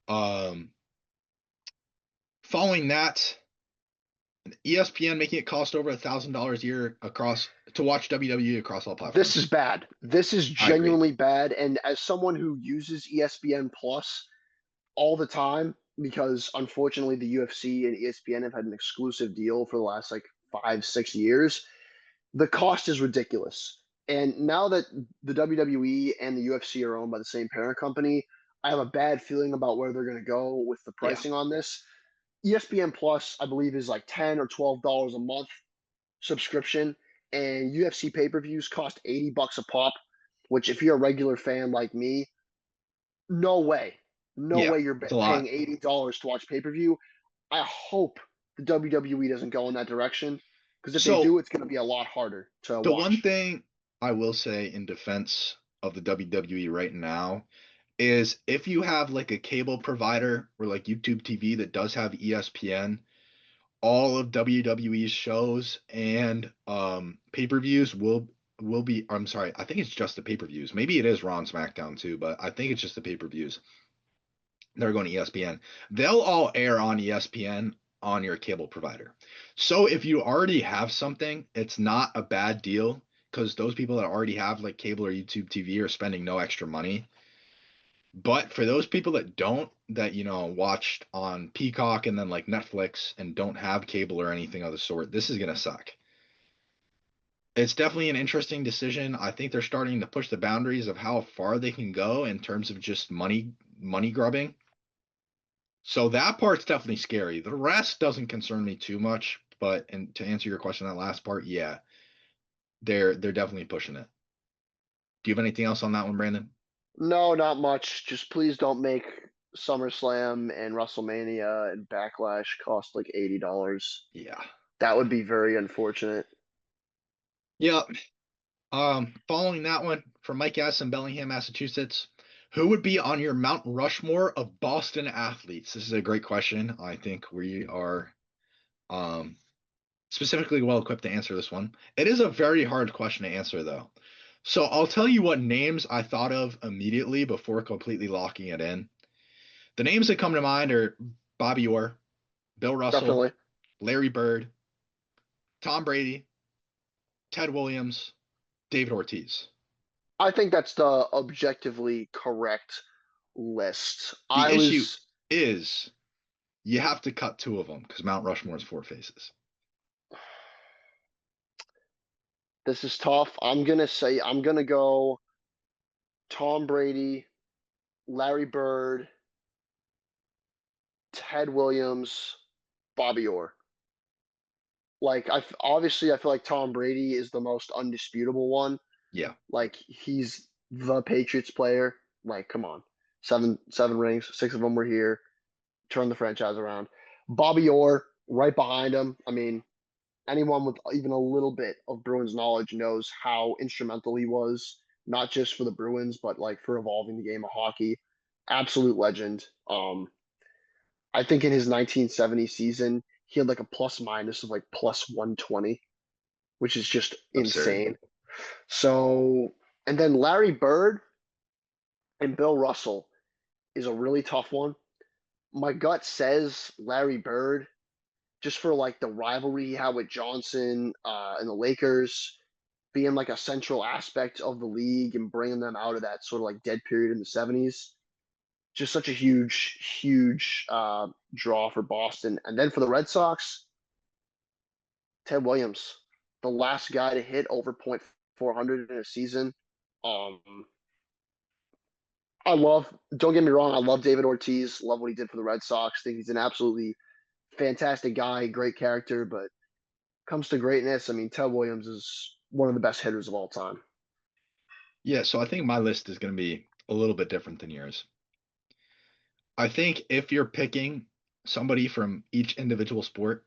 Um, Following that, ESPN making it cost over $1,000 a year across to watch WWE across all This is platforms. bad. This is I agree. genuinely bad. And as someone who uses ESPN Plus all the time, because unfortunately the UFC and ESPN have had an exclusive deal for the last like 5, 6 years, the cost is ridiculous. And now that the WWE and the UFC are owned by the same parent company, I have a bad feeling about where they're going to go with the Yeah. pricing on this. ESPN Plus, I believe, is like $10 or $12 a month subscription, and UFC pay-per-views cost $80 a pop. Which, if you're a regular fan like me, no way, no Yeah. way you're It's a paying lot. $80 to watch pay-per-view. I hope the WWE doesn't go in that direction because if they So do, it's going to be a lot harder to the one watch. thing I will say in defense of the WWE right now is if you have like a cable provider or like YouTube TV that does have ESPN, all of WWE's shows and pay-per-views will be I'm sorry, I think it's just the pay-per-views. Maybe it is Raw and SmackDown too, but I think it's just the pay-per-views. They're going to ESPN. They'll all air on ESPN on your cable provider. So if you already have something, it's not a bad deal because those people that already have like cable or YouTube TV are spending no extra money. But for those people that don't, that watched on Peacock and then like Netflix and don't have cable or anything of the sort, this is gonna suck. It's definitely an interesting decision. I think they're starting to push the boundaries of how far they can go in terms of just money grubbing. So that part's definitely scary. The rest doesn't concern me too much, but and to answer your question, that last part, yeah, they're definitely pushing it. Do you have anything else on that one, Brandon? No, not much. Just please don't make SummerSlam and WrestleMania and Backlash cost like $80. Yeah. That would be very unfortunate. Yeah. Following that one from Mike S. in Bellingham, Massachusetts, who would be on your Mount Rushmore of Boston athletes? This is a great question. I think we are um specifically well equipped to answer this one. It is a very hard question to answer, though. So I'll tell you what names I thought of immediately before completely locking it in. The names that come to mind are Bobby Orr, Bill Russell, Definitely. Larry Bird, Tom Brady, Ted Williams, David Ortiz. I think that's the objectively correct list. The I issue was is you have to cut two of them because Mount Rushmore is four faces. This is tough. I'm gonna go Tom Brady, Larry Bird, Ted Williams, Bobby Orr. Like obviously I feel like Tom Brady is the most undisputable one. Yeah. Like he's the Patriots player. Like come on, seven rings, six of them were here. Turn the franchise around. Bobby Orr right behind him. I mean, anyone with even a little bit of Bruins knowledge knows how instrumental he was, not just for the Bruins, but like for evolving the game of hockey. Absolute legend. I think in his 1970 season, he had like a plus minus of like plus 120, which is just Absurd. insane. So, and then Larry Bird and Bill Russell is a really tough one. My gut says Larry Bird, just for like the rivalry he had with Johnson and the Lakers, being like a central aspect of the league and bringing them out of that sort of like dead period in the 70s. Just such a huge draw for Boston. And then for the Red Sox, Ted Williams, the last guy to hit over .400 in a season. Um, don't get me wrong, I love David Ortiz, love what he did for the Red Sox. Think he's an absolutely fantastic guy, great character, but comes to greatness, I mean, Ted Williams is one of the best hitters of all time. Yeah, so I think my list is going to be a little bit different than yours. I think if you're picking somebody from each individual sport,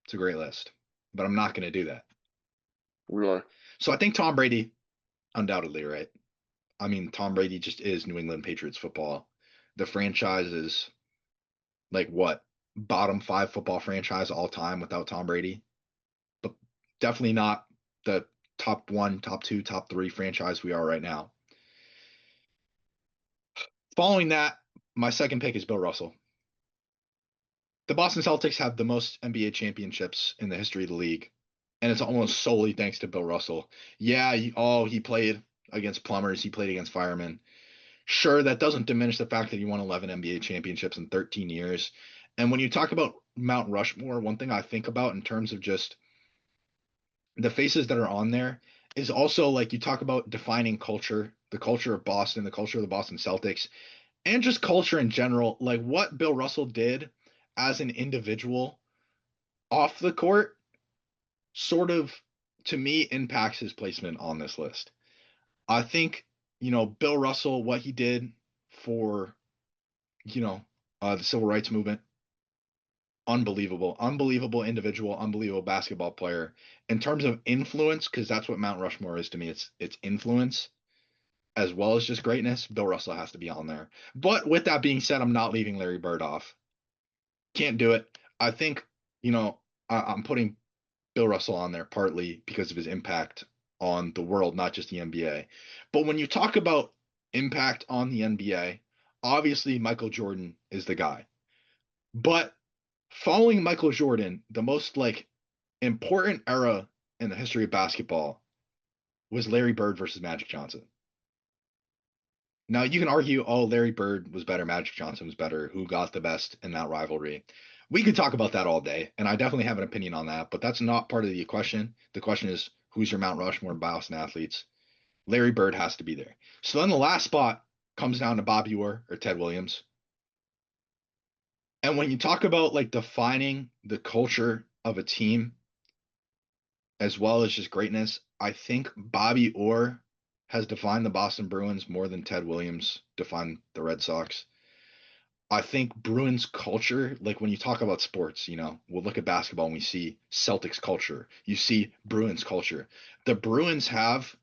it's a great list, but I'm not going to do that. Really. So I think Tom Brady, undoubtedly, right? I mean, Tom Brady just is New England Patriots football. The franchise is like what? Bottom five football franchise all time without Tom Brady, but definitely not the top one, top two, top three franchise we are right now. Following that, my second pick is Bill Russell. The Boston Celtics have the most NBA championships in the history of the league, and it's almost solely thanks to Bill Russell. Yeah, he played against plumbers, he played against firemen. Sure, that doesn't diminish the fact that he won 11 NBA championships in 13 years. And when you talk about Mount Rushmore, one thing I think about in terms of just the faces that are on there is also like you talk about defining culture, the culture of Boston, the culture of the Boston Celtics, and just culture in general. Like what Bill Russell did as an individual off the court sort of, to me, impacts his placement on this list. I think, Bill Russell, what he did for, you know, the civil rights movement, unbelievable, unbelievable individual, unbelievable basketball player. In terms of influence, because that's what Mount Rushmore is to me, it's influence as well as just greatness. Bill Russell has to be on there. But with that being said, I'm not leaving Larry Bird off. Can't do it. I think, I'm putting Bill Russell on there partly because of his impact on the world, not just the NBA. But when you talk about impact on the NBA, obviously Michael Jordan is the guy. But following Michael Jordan, the most like important era in the history of basketball was Larry Bird versus Magic Johnson. Now you can argue, oh, Larry Bird was better, Magic Johnson was better, who got the best in that rivalry. We could talk about that all day, and I definitely have an opinion on that, but that's not part of the question. The question is, who's your Mount Rushmore of Boston athletes? Larry Bird has to be there. So then the last spot comes down to Bobby Orr or Ted Williams. And when you talk about like defining the culture of a team as well as just greatness, I think Bobby Orr has defined the Boston Bruins more than Ted Williams defined the Red Sox. I think Bruins culture, like when you talk about sports, we'll look at basketball and we see Celtics culture. You see Bruins culture. The Bruins have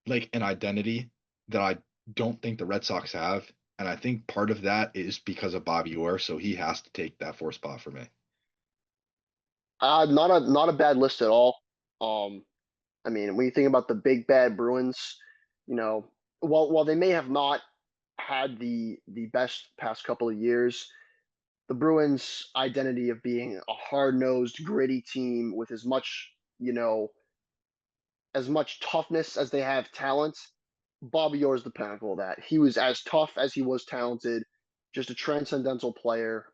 like an identity that I don't think the Red Sox have. And I think part of that is because of Bobby Orr, so he has to take that fourth spot for me. Not a bad list at all. Um, I mean, when you think about the big bad Bruins, you know, while they may have not had the best past couple of years, the Bruins' identity of being a hard nosed, gritty team with as much toughness as they have talent. Bobby Orr is the pinnacle of that. He was as tough as he was talented, just a transcendental player.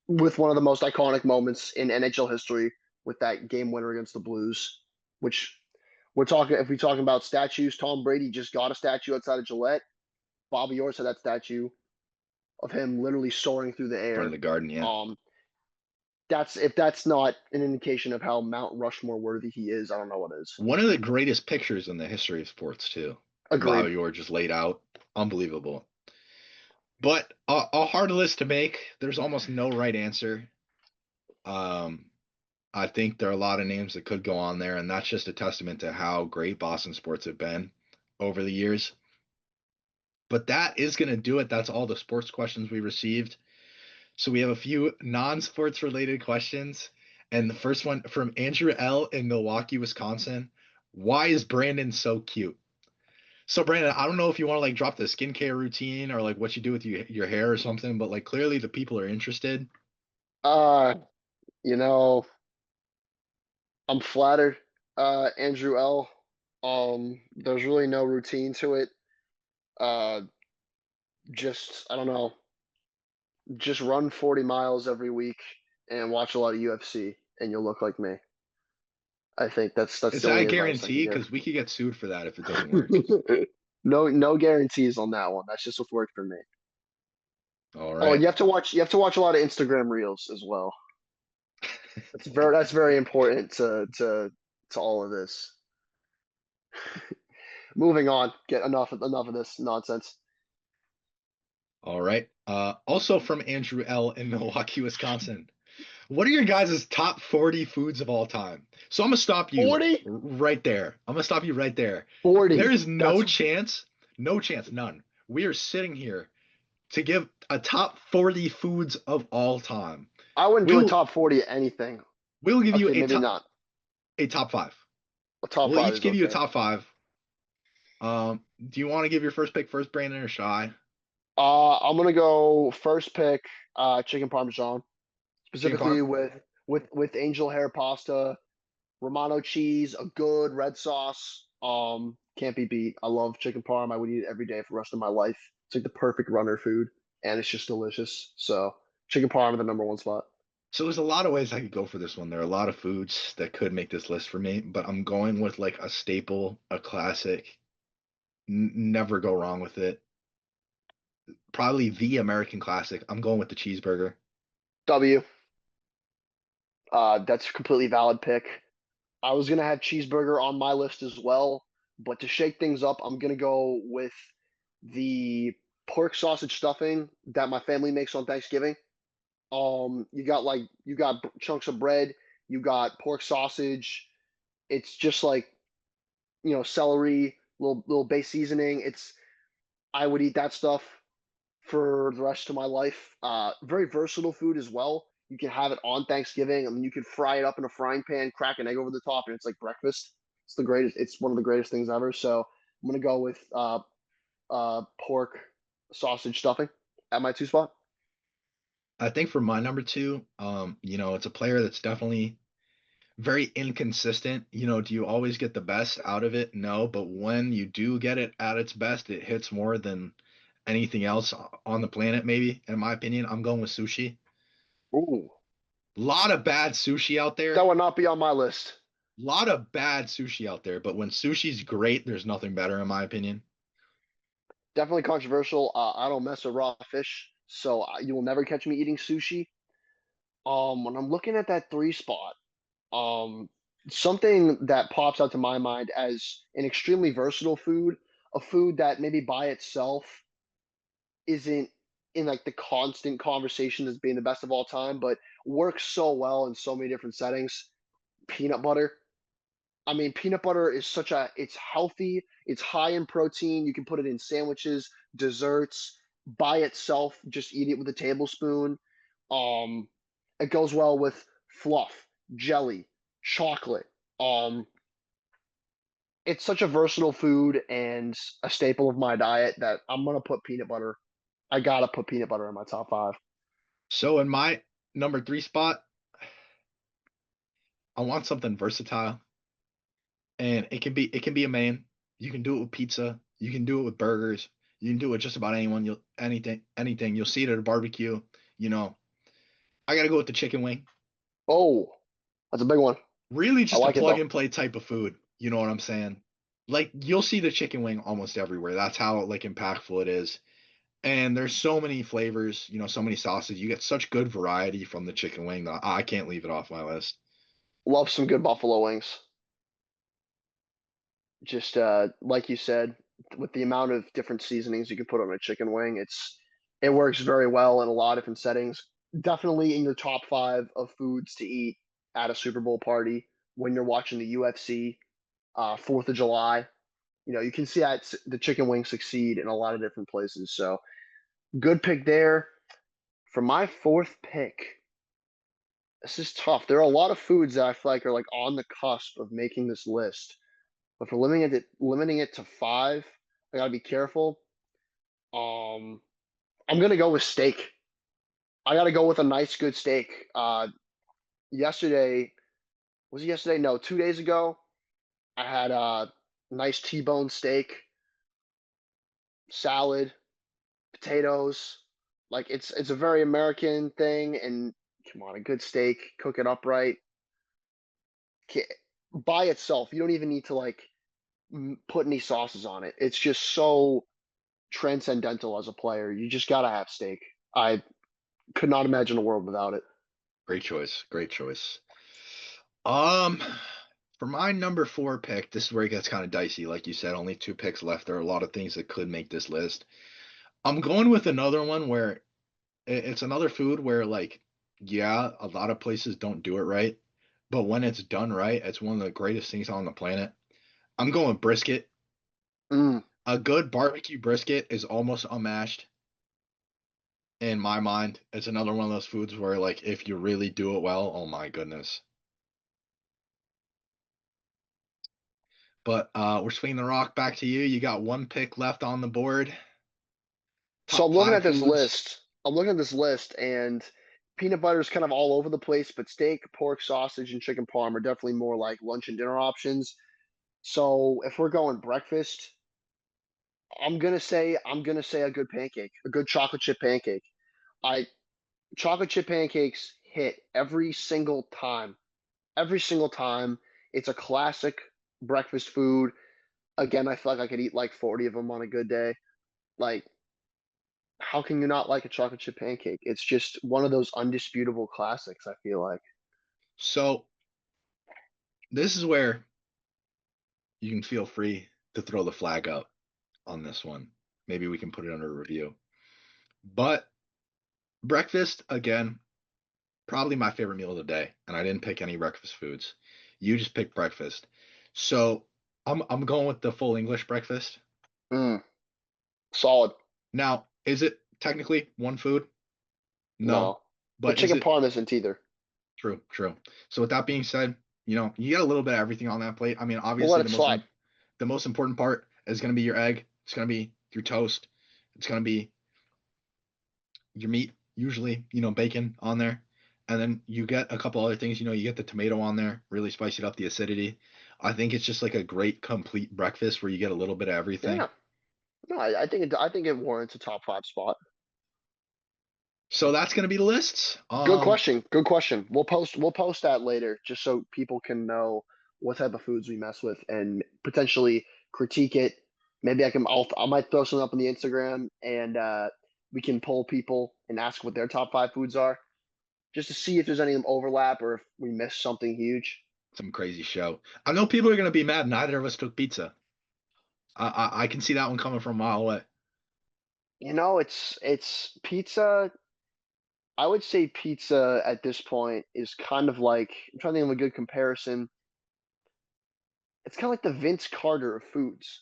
With one of the most iconic moments in NHL history with that game winner against the Blues, which if we're talking about statues, Tom Brady just got a statue outside of Gillette. Bobby Orr had that statue of him literally soaring through the In front of air. the Garden, yeah. Um, that's if that's not an indication of how Mount Rushmore worthy he is, I don't know what is. One of the greatest pictures in the history of sports, too. Agreed. Bobby Orr just laid out. Unbelievable. But a hard list to make. There's almost no right answer. Um, I think there are a lot of names that could go on there, and that's just a testament to how great Boston sports have been over the years. But that is going to do it. That's all the sports questions we received. So we have a few non-sports related questions. And the first one from Andrew L. in Milwaukee, Wisconsin. Why is Brandon so cute? So Brandon, I don't know if you want to like drop the skincare routine or like what you do with your hair or something, but like clearly the people are interested. Uh, you know, I'm flattered, Andrew L. There's really no routine to it. Uh, just I don't know, just run 40 miles every week and watch a lot of UFC, and you'll look like me. I think that's Is the that a only advice I can guarantee? give. Because we could get sued for that if it doesn't work. No guarantees on that one. That's just what's worked for me. All Oh, and right. you have to watch a lot of Instagram reels as well. That's very important to all of this. Moving on. Get enough of this nonsense. All right. Also from Andrew L. in Milwaukee, Wisconsin. What are your guys' top 40 foods of all time? So I'm gonna stop you 40? right there. I'm gonna stop you right there. 40. There is no That's chance, no chance, none. We are sitting here to give a top 40 foods of all time. I wouldn't do a We'll top 40 of anything. we'll give you Okay, maybe not. a top five. A top We'll five each is give you a okay. top five. Do you want to give your first pick first, Brandon, or shy? I'm gonna go first pick chicken parmesan, Chicken specifically parm? with angel hair pasta, Romano cheese, a good red sauce. Can't be beat. I love chicken parm. I would eat it every day for the rest of my life. It's like the perfect runner food, and it's just delicious. So chicken parm in the number one spot. So there's a lot of ways I could go for this one. There are a lot of foods that could make this list for me, but I'm going with like a staple, a classic. Never go wrong with it. Probably the American classic. I'm going with the cheeseburger. W. That's a completely valid pick. I was gonna have cheeseburger on my list as well, but to shake things up, I'm gonna go with the pork sausage stuffing that my family makes on Thanksgiving. You got chunks of bread, you got pork sausage. It's just like celery, little base seasoning. I would eat that stuff for the rest of my life. Very versatile food as well. You can have it on Thanksgiving. I mean, you could fry it up in a frying pan, crack an egg over the top, and it's like breakfast. It's the greatest. It's one of the greatest things ever. So I'm gonna go with pork sausage stuffing at my two spot. I think for my number two, it's a player that's definitely very inconsistent. Do you always get the best out of it? No, but when you do get it at its best, it hits more than anything else on the planet, maybe, in my opinion. I'm going with sushi. Ooh, A lot of bad sushi out that there. would not be on my list. A lot of bad sushi out there, but when sushi's great, there's nothing better, in my opinion. Definitely controversial. I don't mess with raw fish, so you will never catch me eating sushi. When I'm looking at that three spot, Um, something that pops out to my mind as an extremely versatile food, a food that maybe by itself isn't in like the constant conversation as being the best of all time, but works so well in so many different settings. Peanut butter. I mean, peanut butter is it's healthy, it's high in protein. You can put it in sandwiches, desserts, by itself, just eat it with a tablespoon. Um, it goes well with fluff, jelly, chocolate. Um, it's such a versatile food and a staple of my diet that I'm gonna put peanut butter. I gotta put peanut butter in my top five. So in my number three spot, I want something versatile, and it can be a main. You can do it with pizza. You can do it with burgers. You can do it with just about anyone. You'll anything. You'll see it at a barbecue. You know, I gotta go with the chicken wing. Oh, that's a big one. Really, I just a like it plug though. and play type of food. You know what I'm saying? Like you'll see the chicken wing almost everywhere. That's how like impactful it is. And there's so many flavors. So many sauces. You get such good variety from the chicken wing that I can't leave it off my list. Love some good buffalo wings. Just like you said, with the amount of different seasonings you can put on a chicken wing, it works very well in a lot of different settings. Definitely in your top five of foods to eat at a Super Bowl party when you're watching the UFC, 4th of July. You can see the chicken wings succeed in a lot of different places. So good pick there. For my fourth pick, this is tough. There are a lot of foods that I feel like are like on the cusp of making this list, but for limiting it to five, I gotta be careful. Um, I'm gonna go with steak. I gotta go with a nice, good steak. Yesterday was it yesterday? No, 2 days ago, I had a nice T-bone steak, salad, potatoes. Like it's a very American thing, and come on, a good steak, cook it up right. By itself, you don't even need to like put any sauces on it. It's just so transcendental as a player. You just gotta have steak. I could not imagine a world without it. Great choice. Great choice. Um, for my number four pick, this is where it gets kind of dicey. Like you said, only two picks left. There are a lot of things that could make this list. I'm going with another one where it's another food where, like, yeah, a lot of places don't do it right, but when it's done right, it's one of the greatest things on the planet. I'm going with brisket. Mm. A good barbecue brisket is almost unmatched in my mind. It's another one of those foods where, like, if you really do it well, oh my goodness. But we're swinging the rock back to you. You got one pick left on the board. So Top I'm looking five at this foods. list. I'm looking at this list, and peanut butter is kind of all over the place. But steak, pork, sausage, and chicken parm are definitely more like lunch and dinner options. So if we're going breakfast, I'm gonna say a good pancake, a good chocolate chip pancake. I Chocolate chip pancakes hit every single time. Every single time. It's a classic breakfast food. Again, I feel like I could eat like 40 of them on a good day. Like, how can you not like a chocolate chip pancake? It's just one of those undisputable classics, I feel like. So this is where you can feel free to throw the flag up on this one. Maybe we can put it under review. But breakfast, again, probably my favorite meal of the day. And I didn't pick any breakfast foods. You just picked breakfast. So I'm going with the full English breakfast. Mm, solid. Now, is it technically one food? No. No. But But is chicken it parm isn't either. true? True. So with that being said, you get a little bit of everything on that plate. I mean, We'll let obviously it slide. the most important part is going to be your egg. It's going to be your toast. It's going to be your meat, usually, bacon on there. And then you get a couple other things, you get the tomato on there, really spice it up the acidity. I think it's just like a great complete breakfast where you get a little bit of everything. Yeah. No, I think it warrants a top five spot. So that's going to be the lists. Good question. Good question. We'll post that later just so people can know what type of foods we mess with and potentially critique it. Maybe I might throw something up on the Instagram and we can poll people and ask what their top five foods are just to see if there's any overlap or if we missed something huge. Some crazy show. I know people are going to be mad neither of us took pizza. I can see that one coming from a mile away. It's pizza. I would say pizza at this point is kind of like I'm trying to think of a good comparison. It's kind of like the Vince Carter of foods.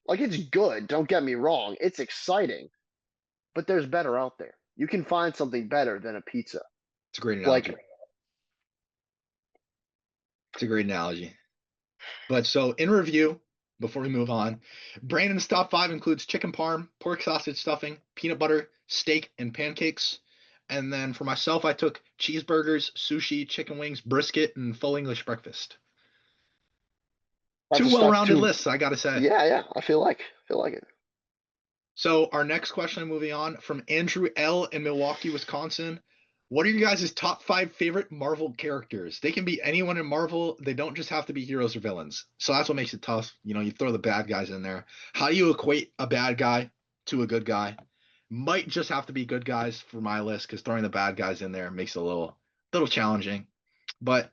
Like it's good, don't get me wrong. It's exciting, but there's better out there. You can find something better than a pizza. It's a great Like analogy. It's a great analogy. But so in review, before we move on, Brandon's top five includes chicken parm, pork sausage stuffing, peanut butter, steak, and pancakes. And then for myself, I took cheeseburgers, sushi, chicken wings, brisket, and full English breakfast. Two that's well-rounded too. lists, I gotta say. Yeah, yeah. I feel like it. So our next question, moving on from Andrew L. in Milwaukee, Wisconsin. What are your guys' top five favorite Marvel characters? They can be anyone in Marvel. They don't just have to be heroes or villains. So that's what makes it tough. You throw the bad guys in there. How do you equate a bad guy to a good guy? Might just have to be good guys for my list because throwing the bad guys in there makes it a little challenging. But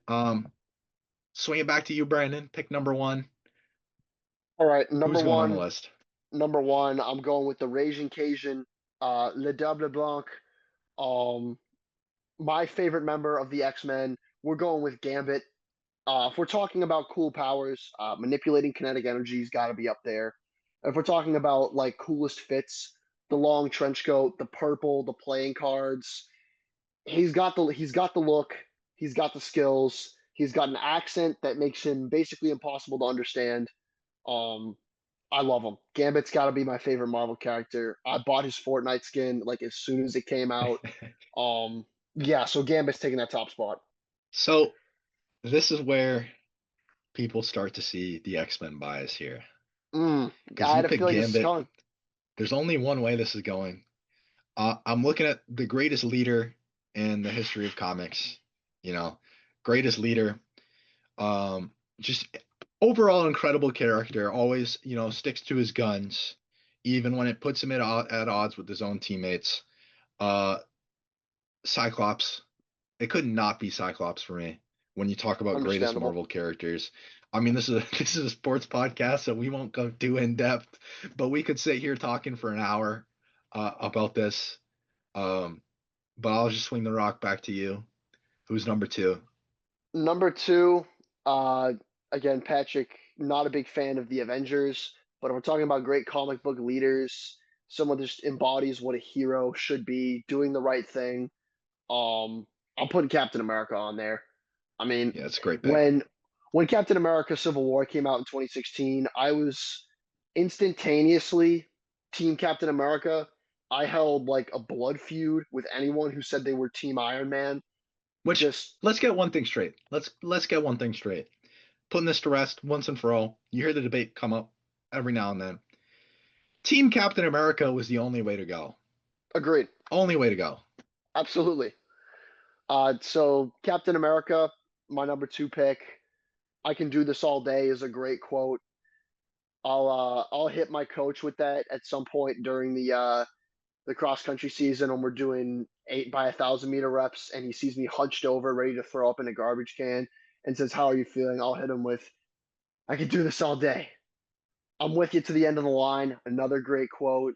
swing it back to you, Brandon. Pick number one. All right, number Who's going on the one. list? Number one. I'm going with the Raging Cajun, Le Double Blanc. Um, my favorite member of the X-Men, we're going with Gambit. If we're talking about cool powers, manipulating kinetic energy's got to be up there. If we're talking about like coolest fits, the long trench coat, the purple, the playing cards, he's got the look, he's got the skills, he's got an accent that makes him basically impossible to understand. Um, I love him. Gambit's got to be my favorite Marvel character. I bought his Fortnite skin like as soon as it came out. Yeah, so Gambit's taking that top spot. So this is where people start to see the X-Men bias here. Because I you had a pick feeling this is Gambit. coming. There's only one way this is going. I'm looking at the greatest leader in the history of comics. You know, greatest leader. Just overall incredible character. Always, sticks to his guns, even when it puts him at odds with his own teammates. Uh, Cyclops. It could not be Cyclops for me when you talk about greatest Understandable. Marvel characters. I mean, this is a, this is a sports podcast, so we won't go too in depth, but we could sit here talking for an hour about this. Um, but I'll just swing the rock back to you. Who's number two? Number two, uh, again, Patrick, not a big fan of the Avengers, but if we're talking about great comic book leaders, someone that just embodies what a hero should be, doing the right thing. I'm putting Captain America on there. I mean, Yeah, it's a great pick. when when Captain America Civil War came out in 2016, I was instantaneously Team Captain America. I held like a blood feud with anyone who said they were Team Iron Man. Which Just let's get one thing straight. Let's get one thing straight. Putting this to rest once and for all. You hear the debate come up every now and then. Team Captain America was the only way to go. agreed. Only way to go. Absolutely. So Captain America, my number two pick. I can do this all day is a great quote. I'll hit my coach with that at some point during the cross country season when we're doing 8 by 1,000 meter reps, and he sees me hunched over, ready to throw up in a garbage can, and says, "How are you feeling?" I'll hit him with, "I can do this all day. I'm with you to the end of the line." Another great quote.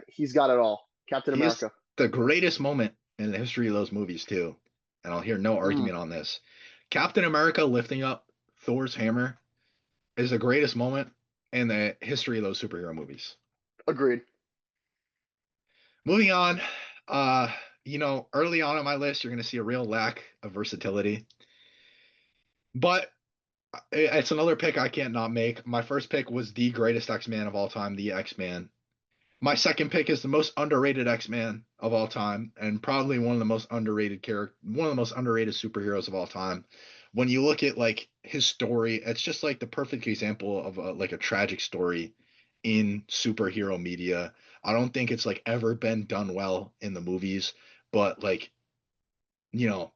He's got it all. Captain He is America. the greatest moment in the history of those movies too. And I'll hear no Mm, argument on this. Captain America lifting up Thor's hammer is the greatest moment in the history of those superhero movies. agreed. Moving on, early on my list, you're going to see a real lack of versatility, but it's another pick I can't not make. My first pick was the greatest X-Man of all time, the X-Man. My second pick is the most underrated X-Man of all time, and probably one of the most underrated superheroes of all time. When you look at like his story, it's just like the perfect example of like a tragic story in superhero media. I don't think it's like ever been done well in the movies, but like you know,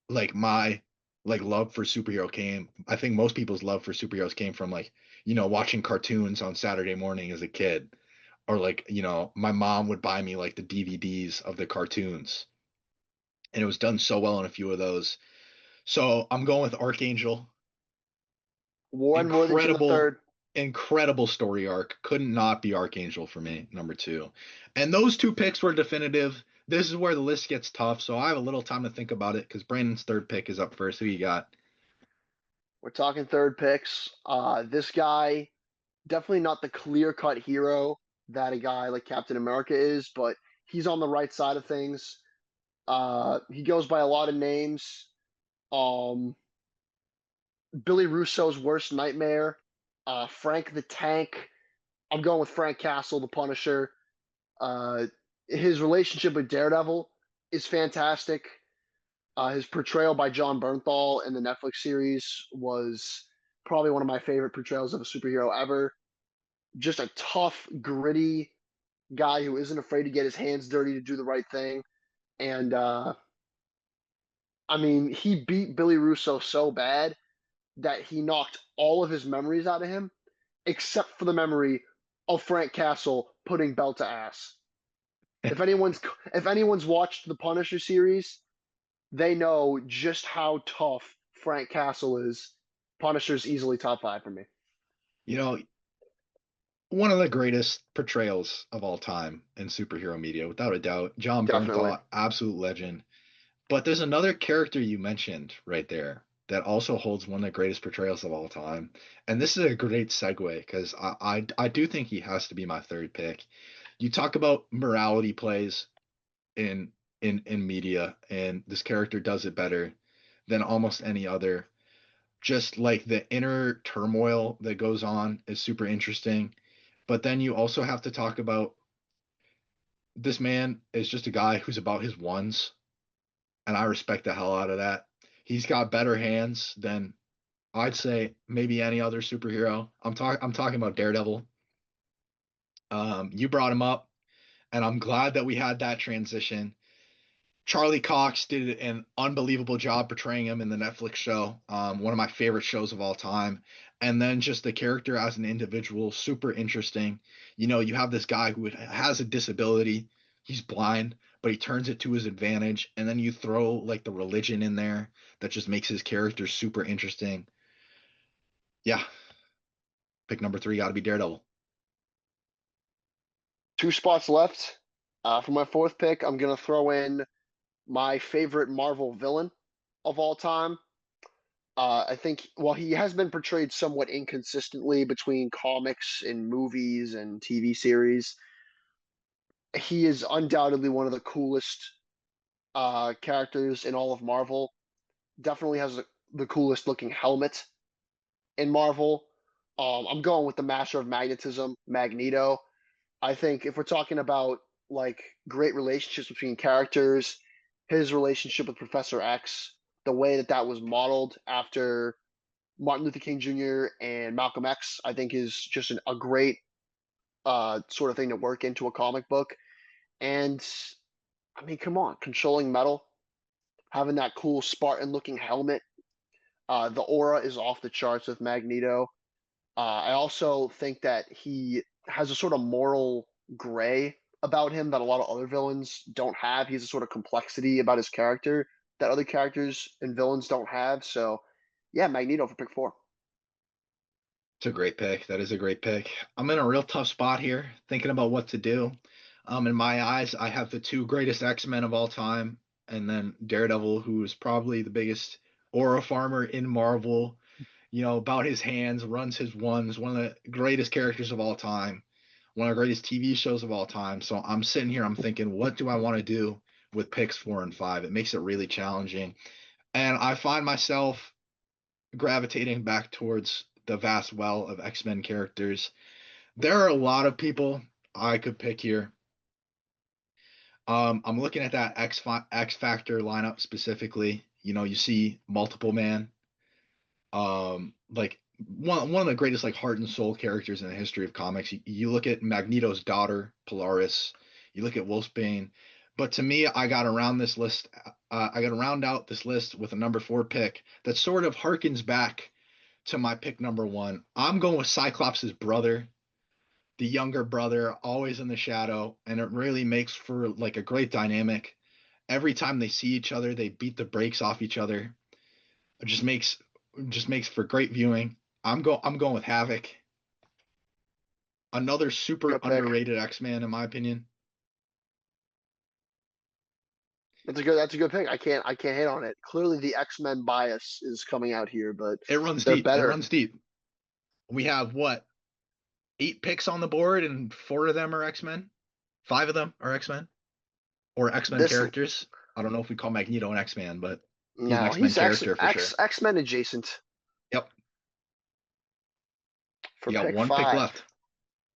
like my like love for superhero came. I think most people's love for superheroes came from like watching cartoons on Saturday morning as a kid, or like my mom would buy me like the DVDs of the cartoons, and it was done so well in a few of those. So I'm going with Archangel. Warren Worthington the Incredible, third. incredible story arc. Could not be Archangel for me, number two. And those two picks were definitive. This is where the list gets tough, so I have a little time to think about it because Brandon's third pick is up first. Who you got? We're talking third picks. This guy definitely not the clear cut hero that a guy like Captain America is, but he's on the right side of things. He goes by a lot of names. Um, Billy Russo's worst nightmare. Frank the Tank. I'm going with Frank Castle, the Punisher. Uh, his relationship with Daredevil is fantastic. His portrayal by John Bernthal in the Netflix series was probably one of my favorite portrayals of a superhero ever. Just a tough, gritty guy who isn't afraid to get his hands dirty to do the right thing. And I mean, he beat Billy Russo so bad that he knocked all of his memories out of him, except for the memory of Frank Castle putting belt to ass. If anyone's if anyone's watched the Punisher series, they know just how tough Frank Castle is. Punisher's easily top five for me. You know, one of the greatest portrayals of all time in superhero media, without a doubt. John Definitely. Bernthal, absolute legend. But there's another character you mentioned right there that also holds one of the greatest portrayals of all time. And this is a great segue because I do think he has to be my third pick. You talk about morality plays in in media, and this character does it better than almost any other. Just like the inner turmoil that goes on is super interesting. But then you also have to talk about this man is just a guy who's about his ones, and I respect the hell out of that. He's got better hands than I'd say maybe any other superhero. I'm talking about Daredevil. You brought him up, and I'm glad that we had that transition. Charlie Cox did an unbelievable job portraying him in the Netflix show, one of my favorite shows of all time. And then just the character as an individual, super interesting. You know, you have this guy who has a disability, he's blind, but he turns it to his advantage. And then you throw like the religion in there that just makes his character super interesting. Yeah, pick number three got to be Daredevil. Two spots left. For my fourth pick, I'm gonna throw in my favorite Marvel villain of all time. I think while he has been portrayed somewhat inconsistently between comics and movies and TV series, he is undoubtedly one of the coolest characters in all of Marvel. Definitely has the coolest looking helmet in Marvel. I'm going with the Master of Magnetism, Magneto. I think if we're talking about like great relationships between characters, his relationship with Professor X, the way that that was modeled after Martin Luther King Jr. and Malcolm X, I think is just a great sort of thing to work into a comic book. And I mean, come on, controlling metal, having that cool Spartan looking helmet. The aura is off the charts with Magneto. I also think that he has a sort of moral gray about him that a lot of other villains don't have. He has a sort of complexity about his character that other characters and villains don't have. So, yeah, Magneto for pick four. It's a great pick. That is a great pick. I'm in a real tough spot here, thinking about what to do. In my eyes, I have the two greatest X-Men of all time, and then Daredevil, who is probably the biggest aura farmer in Marvel. You know, about his hands, runs his ones, one of the greatest characters of all time, one of the greatest TV shows of all time. So I'm sitting here, I'm thinking, what do I want to do with picks four and five? It makes it really challenging. And I find myself gravitating back towards the vast well of X-Men characters. There are a lot of people I could pick here. I'm looking at that X Factor lineup specifically. You know, you see multiple man, like one of the greatest like heart and soul characters in the history of comics. You look at Magneto's daughter, Polaris. You look at Wolfsbane. But to me, I got around this list. I got to round out this list with a number four pick that sort of harkens back to my pick number one. I'm going with Cyclops' brother, the younger brother, always in the shadow, and it really makes for like a great dynamic. Every time they see each other, they beat the brakes off each other. It just makes for great viewing. I'm going with Havoc, another super Good pick. underrated X-Man in my opinion. That's a good pick. I can't hit on it. Clearly the X-Men bias is coming out here, but It runs they're deep. It better. runs deep. We have what, eight picks on the board, and four of them are X-Men. Five of them are X-Men or X-Men This characters. I don't know if we call Magneto an X-Man, but he's an no, X-Men he's character for sure. X-Men adjacent Yep. for You got pick one pick five. left.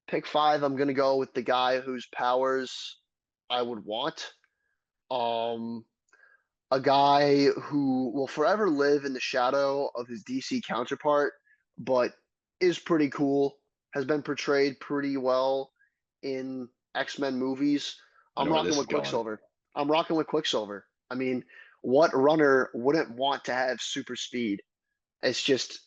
Pick five, I'm gonna go with the guy whose powers I would want. Um, a guy who will forever live in the shadow of his DC counterpart, but is pretty cool, has been portrayed pretty well in X-Men movies. I I'm know where rocking this with is going. Quicksilver. I'm rocking with Quicksilver. I mean, what runner wouldn't want to have super speed? It's just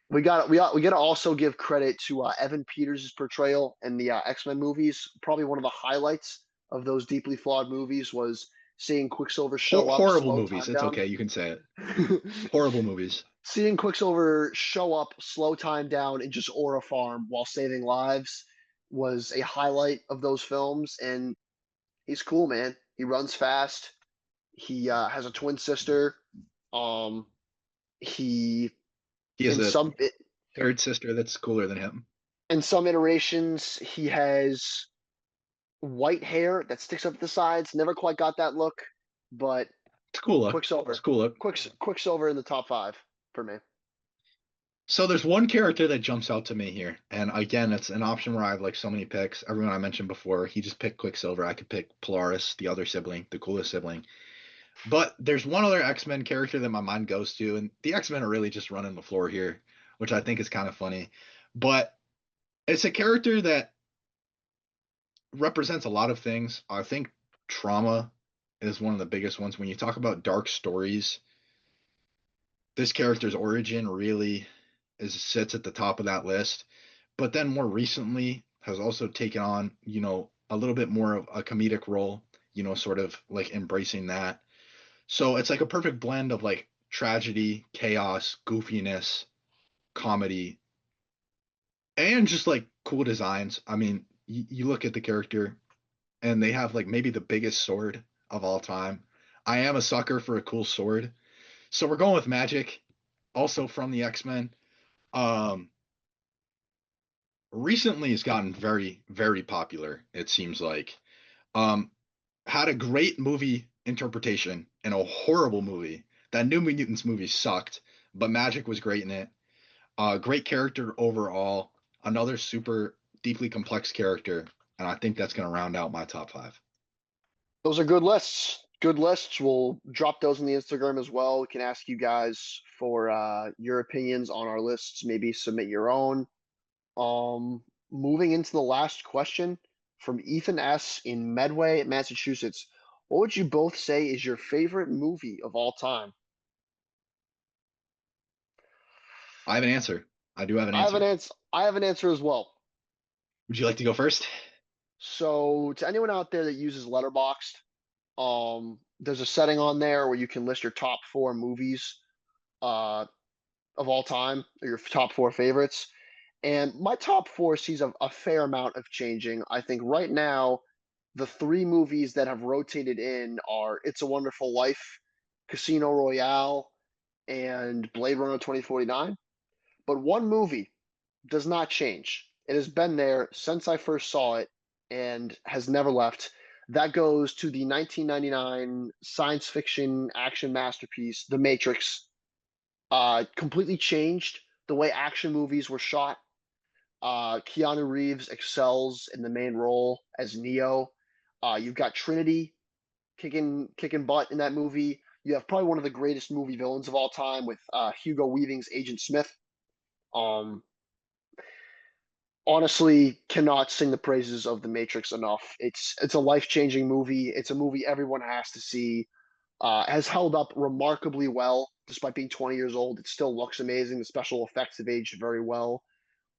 we got to also give credit to Evan Peters' portrayal in the X-Men movies. Probably one of the highlights of those deeply flawed movies was seeing Quicksilver show up, Horrible slow movies. time It's down. okay. You can say it. Horrible movies. Seeing Quicksilver show up, slow time down, and just aura farm while saving lives was a highlight of those films. And he's cool, man. He runs fast. He has a twin sister. Um, he He has in a some third sister that's cooler than him. in some iterations he has white hair that sticks up the sides. Never quite got that look, but It's a cool look. It's a Quicksilver, cool look. Quicksilver in the top five for me. So there's one character that jumps out to me here, and again, it's an option where I have like so many picks. Everyone I mentioned before, he just picked Quicksilver. I could pick Polaris, the other sibling, the coolest sibling. But there's one other X-Men character that my mind goes to, and the X-Men are really just running the floor here, which I think is kind of funny. But it's a character that represents a lot of things. I think trauma is one of the biggest ones. When you talk about dark stories, this character's origin really sits at the top of that list. But then more recently has also taken on, a little bit more of a comedic role, sort of like embracing that. So it's like a perfect blend of like tragedy, chaos, goofiness, comedy, and just like cool designs. I mean, you look at the character and they have like maybe the biggest sword of all time. I am a sucker for a cool sword. So we're going with Magic, also from the X-Men. Um, Recently has gotten very, very popular, it seems like. Um, had a great movie interpretation and a horrible movie. That New Mutants movie sucked, but Magic was great in it. Great character overall. Another super deeply complex character, and I think that's going to round out my top five. Those are good lists. Good lists. We'll drop those in the Instagram as well. We can ask you guys for your opinions on our lists. Maybe submit your own. Moving into the last question from Ethan S. in Medway, Massachusetts. What would you both say is your favorite movie of all time? I have an answer. I do have an I have an answer. answer. I have an answer as well. Would you like to go first? So, to anyone out there that uses Letterboxd, there's a setting on there where you can list your top four movies uh, of all time, or your top four favorites. And my top four sees a fair amount of changing. I think right now, the three movies that have rotated in are It's a Wonderful Life, Casino Royale, and Blade Runner 2049. But one movie does not change. It has been there since I first saw it and has never left. That goes to the 1999 science fiction action masterpiece, The Matrix. Completely changed the way action movies were shot. Keanu Reeves excels in the main role as Neo. You've got Trinity kicking butt in that movie. You have probably one of the greatest movie villains of all time with Hugo Weaving's Agent Smith. Um, Honestly, cannot sing the praises of The Matrix enough. It's a life changing movie. It's a movie everyone has to see. Has held up remarkably well despite being 20 years old. It still looks amazing. The special effects have aged very well.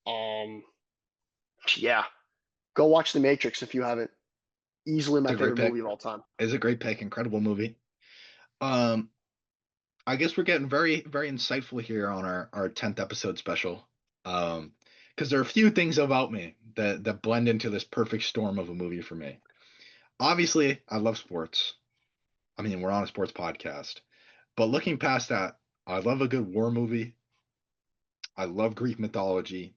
Um, yeah, go watch The Matrix if you haven't. Easily It's my a great favorite pick. movie of all time. It's a great pick. Incredible movie. Um, I guess we're getting very, very insightful here on our 10th episode special. Because there are a few things about me that blend into this perfect storm of a movie for me. Obviously, I love sports. I mean, we're on a sports podcast. But looking past that, I love a good war movie. I love Greek mythology,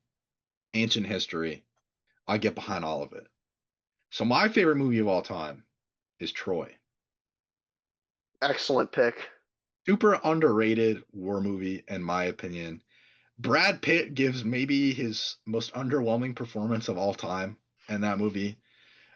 ancient history. I get behind all of it. So my favorite movie of all time is Troy. Excellent pick. Super underrated war movie, in my opinion. Brad Pitt gives maybe his most underwhelming performance of all time in that movie,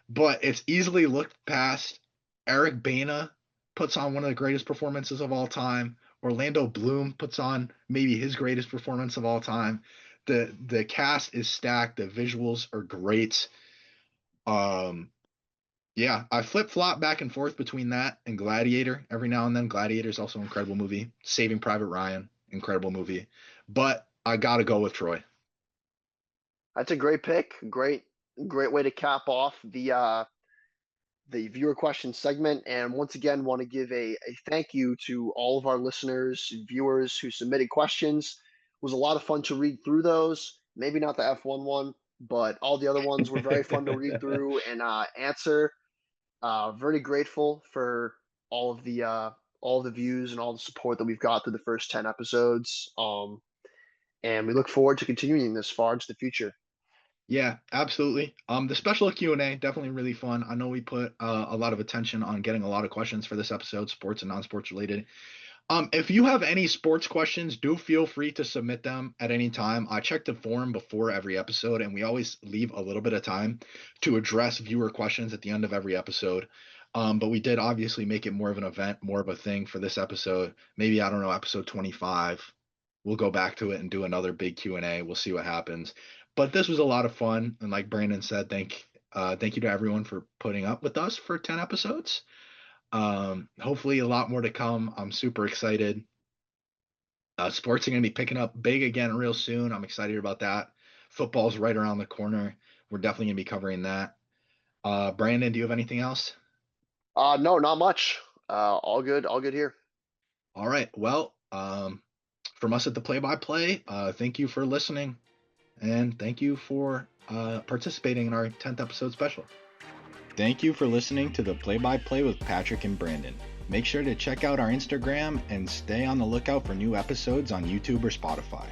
but it's easily looked past. Eric Bana puts on one of the greatest performances of all time. Orlando Bloom puts on maybe his greatest performance of all time. The cast is stacked. The visuals are great. Um, yeah, I flip flop back and forth between that and Gladiator every now and then. Gladiator is also an incredible movie. Saving Private Ryan, incredible movie. But I gotta go with Troy. That's a great pick. Great way to cap off the viewer question segment. And once again, want to give a thank you to all of our listeners, viewers who submitted questions. It was a lot of fun to read through those. Maybe not the F1 one, but all the other ones were very fun to read through and answer. Very grateful for all the views and all the support that we've got through the first 10 episodes. And we look forward to continuing this far into the future. Yeah, absolutely. The special Q&A definitely really fun. I know we put a lot of attention on getting a lot of questions for this episode, sports and non-sports related. If you have any sports questions, do feel free to submit them at any time. I check the forum before every episode, and we always leave a little bit of time to address viewer questions at the end of every episode. But we did obviously make it more of an event, more of a thing for this episode. Maybe, I don't know, episode 25. We'll go back to it and do another big Q&A. We'll see what happens. But this was a lot of fun, and like Brandon said, thank you to everyone for putting up with us for 10 episodes. Hopefully a lot more to come. I'm super excited. Sports are going to be picking up big again real soon. I'm excited about that. Football's right around the corner. We're definitely going to be covering that. Brandon, do you have anything else? No, not much. All good here. All right. Well, from us at the Play by Play, thank you for listening, and thank you for participating in our 10th episode special. Thank you for listening to the Play by Play with Patrick and Brandon. Make sure to check out our Instagram and stay on the lookout for new episodes on YouTube or Spotify.